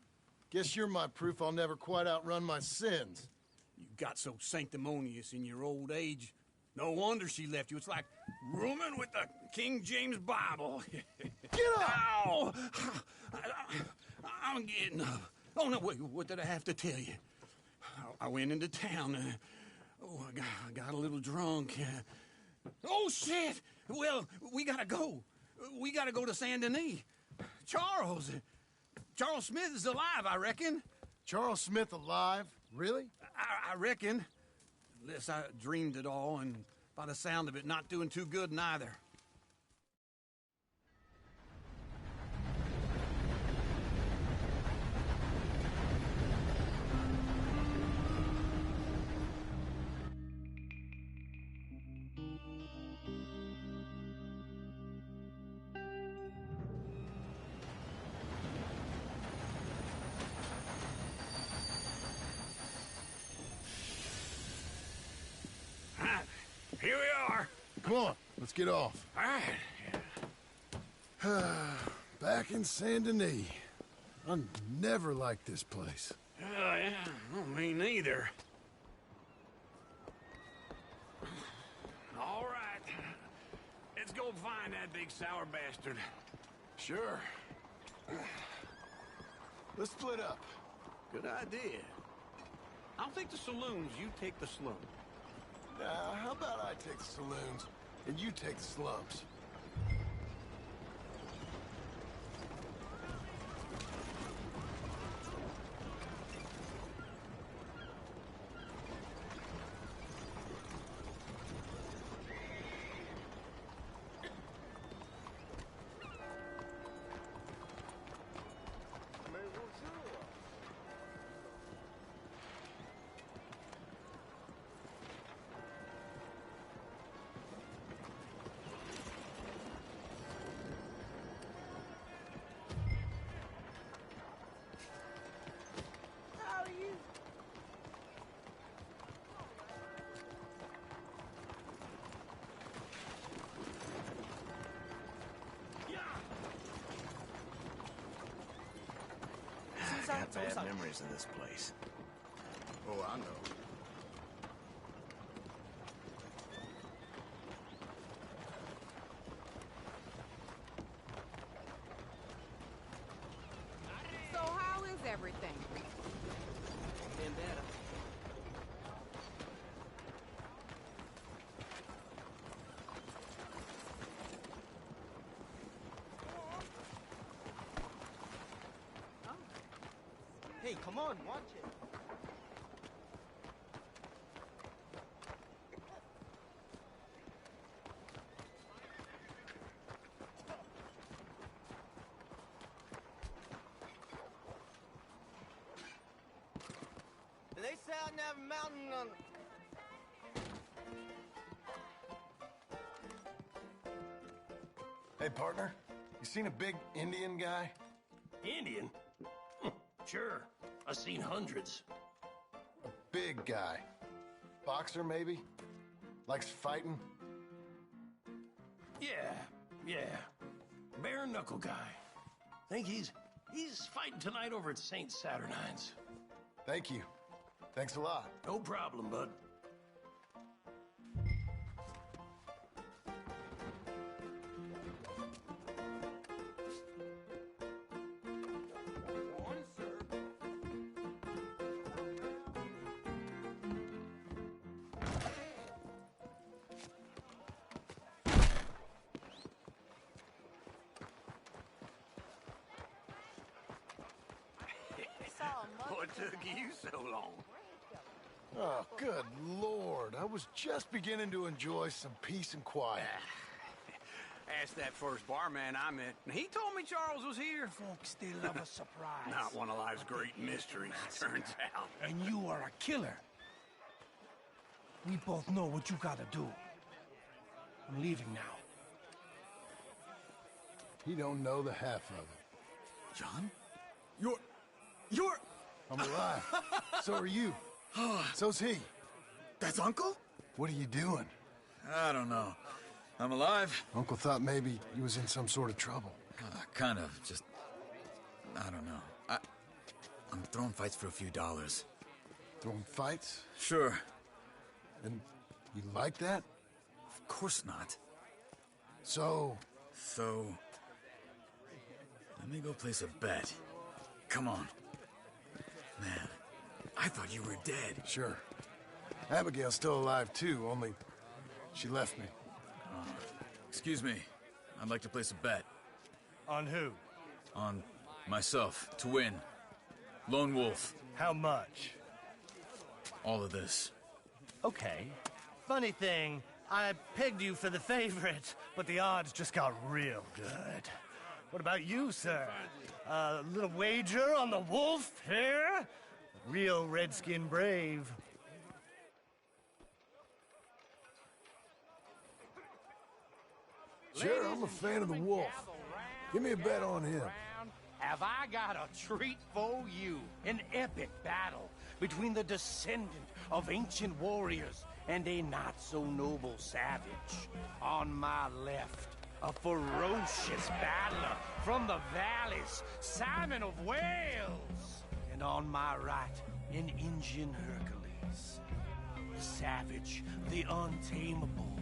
Guess you're my proof I'll never quite outrun my sins. You got so sanctimonious in your old age, No wonder she left you. It's like rooming with the King James Bible. Get up! Ow! I'm getting up. Oh, no, wait, what did I have to tell you? I went into town. I got a little drunk. Oh, shit! Well, we gotta go. We gotta go to Saint Denis. Charles Smith is alive, I reckon. Charles Smith alive? Really? I reckon. Unless I dreamed it all, and by the sound of it, not doing too good neither. Here we are. Come on, let's get off. All right. Back in Saint Denis. I never liked this place. Yeah, well, me neither. All right. Let's go find that big sour bastard. Sure. Let's split up. Good idea. I'll take the saloons, you take the slums. How about I take the saloons, and you take the slums? I got bad memories of this place. Oh, I know. So how is everything? Been better. Hey, come on, watch it. They say on that mountain on... Hey, partner, you seen a big Indian guy? Indian? Sure. I've seen hundreds. A big guy. Boxer, maybe? Likes fighting? Yeah. Bare knuckle guy. Think he's fighting tonight over at St. Saturnine's. Thank you. Thanks a lot. No problem, bud. What took you so long? Oh, good Lord. I was just beginning to enjoy some peace and quiet. Asked that first barman I met, and he told me Charles was here. Folks still love a surprise. Not one of life's great mysteries, turns out. And you are a killer. We both know what you gotta do. I'm leaving now. He don't know the half of it. John? You're... I'm alive. So are you. So's he. That's Uncle? What are you doing? I don't know. I'm alive. Uncle thought maybe you was in some sort of trouble. Kind of. Just... I don't know. I'm throwing fights for a few dollars. Throwing fights? Sure. And you like that? course not. So, let me go place a bet. Come on. Man, I thought you were dead. Sure. Abigail's still alive too, only she left me. Excuse me. I'd like to place a bet. On who? On myself, to win. Lone Wolf. How much? All of this. Okay. Funny thing, I pegged you for the favorite, but the odds just got real good. What about you, sir? A little wager on the wolf here? Real redskin brave. Sure, I'm a fan of the wolf. Give me a bet on him. Have I got a treat for you? An epic battle between the descendant of ancient warriors and a not-so-noble savage. On my left, a ferocious battler from the valleys, Simon of Wales. And on my right, an Indian Hercules. The savage, the untamable,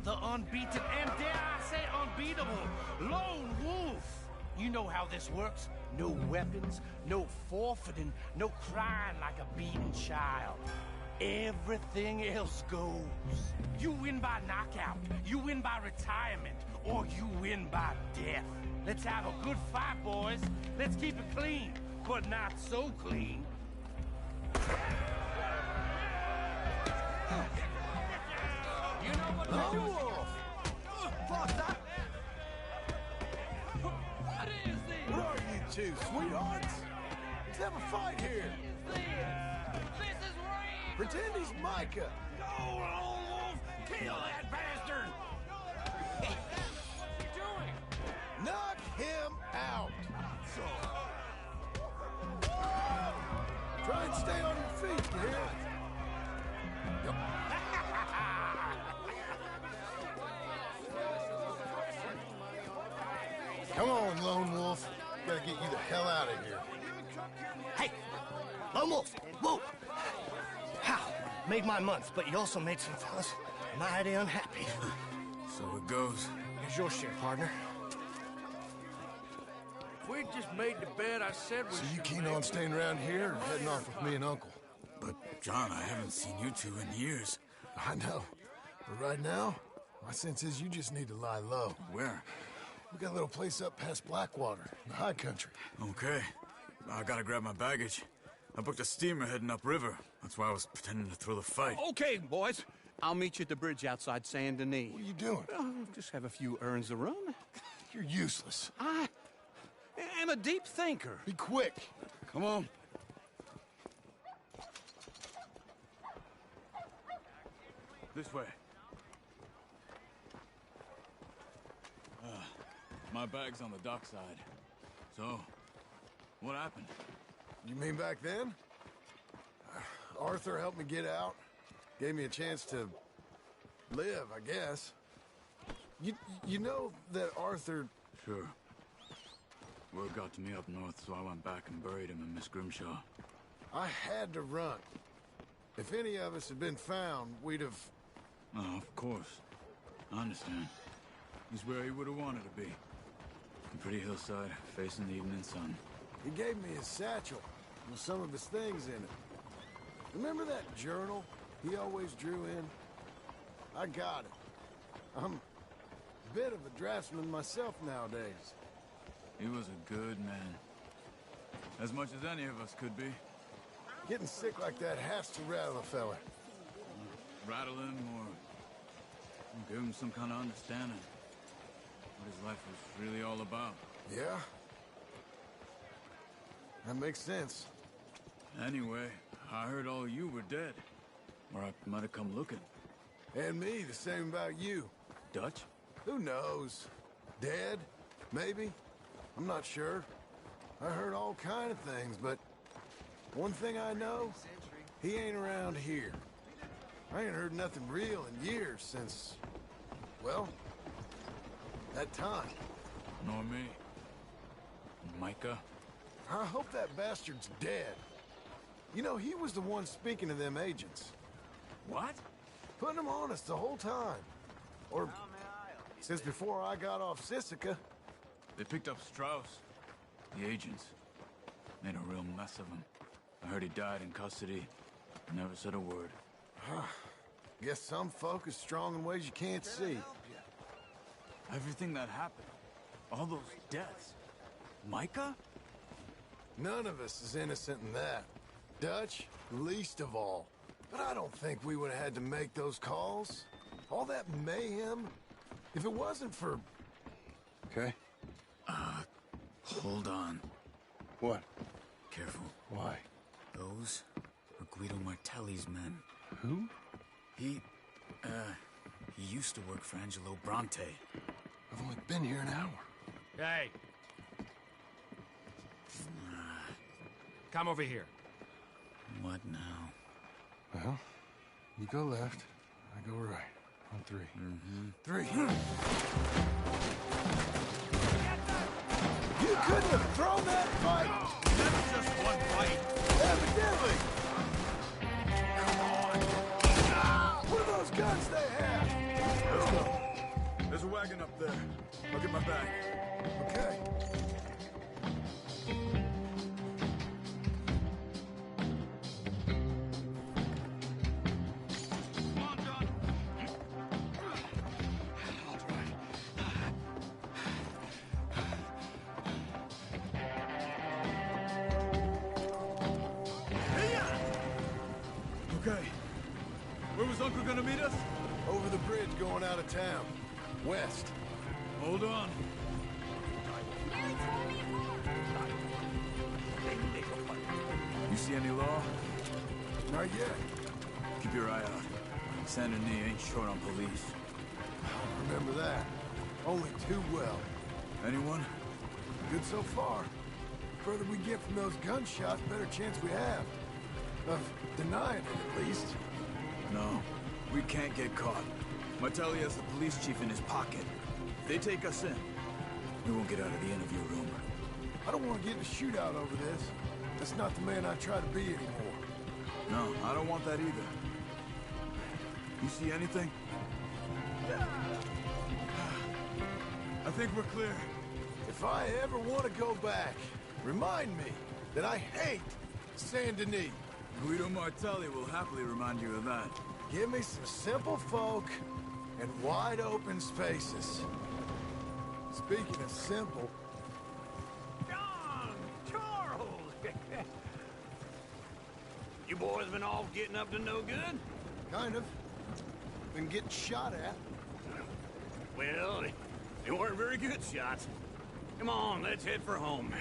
the unbeaten, and dare I say unbeatable, Lone Wolf. You know how this works. No weapons, no forfeiting, no crying like a beaten child. Everything else goes. You win by knockout, you win by retirement, or you win by death. Let's have a good fight, boys. Let's keep it clean, but not so clean. You know what to do. What is this? What are you two, sweethearts? Let's have a fight here. This is rape! Pretend he's Micah. Go, Lone Wolf! Kill that bastard! What you doing? Knock him out! Try and stay on your feet, you hear? Come on, Lone Wolf. Gotta get you the hell out of here. Hey, Lone Wolf, whoa! How? Made my month, but you also made some fellas mighty unhappy. So it goes. Here's your share, partner. If we just made the bet I said we So you keen on staying around here or heading off with me and Uncle? But, John, I haven't seen you two in years. I know. But right now, my sense is you just need to lie low. Where? We got a little place up past Blackwater, in the high country. Okay. I gotta grab my baggage. I booked a steamer heading upriver. That's why I was pretending to throw the fight. Okay, boys. I'll meet you at the bridge outside Saint Denis. What are you doing? Just have a few urns of rum. You're useless. I am a deep thinker. Be quick. Come on. This way. My bag's on the dockside. So, what happened? You mean back then? Arthur helped me get out. Gave me a chance to live, I guess. You know that Arthur... Sure. Word got to me up north, so I went back and buried him in Miss Grimshaw. I had to run. If any of us had been found, we'd have... Oh, of course. I understand. He's where he would have wanted to be. A pretty hillside, facing the evening sun. He gave me his satchel with some of his things in it. Remember that journal he always drew in? I got it. I'm a bit of a draftsman myself nowadays. He was a good man. As much as any of us could be. Getting sick like that has to rattle a fella. Rattle him or give him some kind of understanding. What his life was really all about. Yeah? That makes sense. Anyway, I heard all you were dead. Or I might have come looking. And me, the same about you. Dutch? Who knows? Dead? Maybe? I'm not sure. I heard all kind of things, but one thing I know, he ain't around here. I ain't heard nothing real in years since, well, that time. Nor me. Micah? I hope that bastard's dead. You know, he was the one speaking to them agents. What? Putting them on us the whole time. Or since before I got off Sisika. They picked up Strauss. The agents. Made a real mess of him. I heard he died in custody. Never said a word. Guess some folk is strong in ways you can't see. Everything that happened. All those deaths. Micah? None of us is innocent in that. Dutch, least of all. But I don't think we would have had to make those calls. All that mayhem. If it wasn't for... Okay. Hold on. What? Careful. Why? Those were Guido Martelli's men. Who? He used to work for Angelo Bronte. I've only been here an hour. Hey. Come over here. What now? Well, you go left, I go right. On three. Mm-hmm. Three. You couldn't have thrown that fight! That's just one fight. Evidently! Come on! What are those guns they have? Let's go. There's a wagon up there. I'll get my bag. Okay. Okay. Where was Uncle gonna meet us? Over the bridge going out of town. West. Hold on. You see any law? Not yet. Keep your eye out. Saint Denis ain't short on police. Remember that. Only too well. Anyone? Good so far. Further we get from those gunshots, better chance we have. Of denying it, at least. No. We can't get caught. Martelli has the police chief in his pocket. If they take us in, we won't get out of the interview room. I don't want to get in a shootout over this. That's not the man I try to be anymore. No, I don't want that either. You see anything? I think we're clear. If I ever want to go back, remind me that I hate Saint Denis. Guido Martelli will happily remind you of that. Give me some simple folk and wide open spaces. Speaking of simple... John! Charles! You boys been all getting up to no good? Kind of. Been getting shot at. Well, they weren't very good shots. Come on, let's head for home.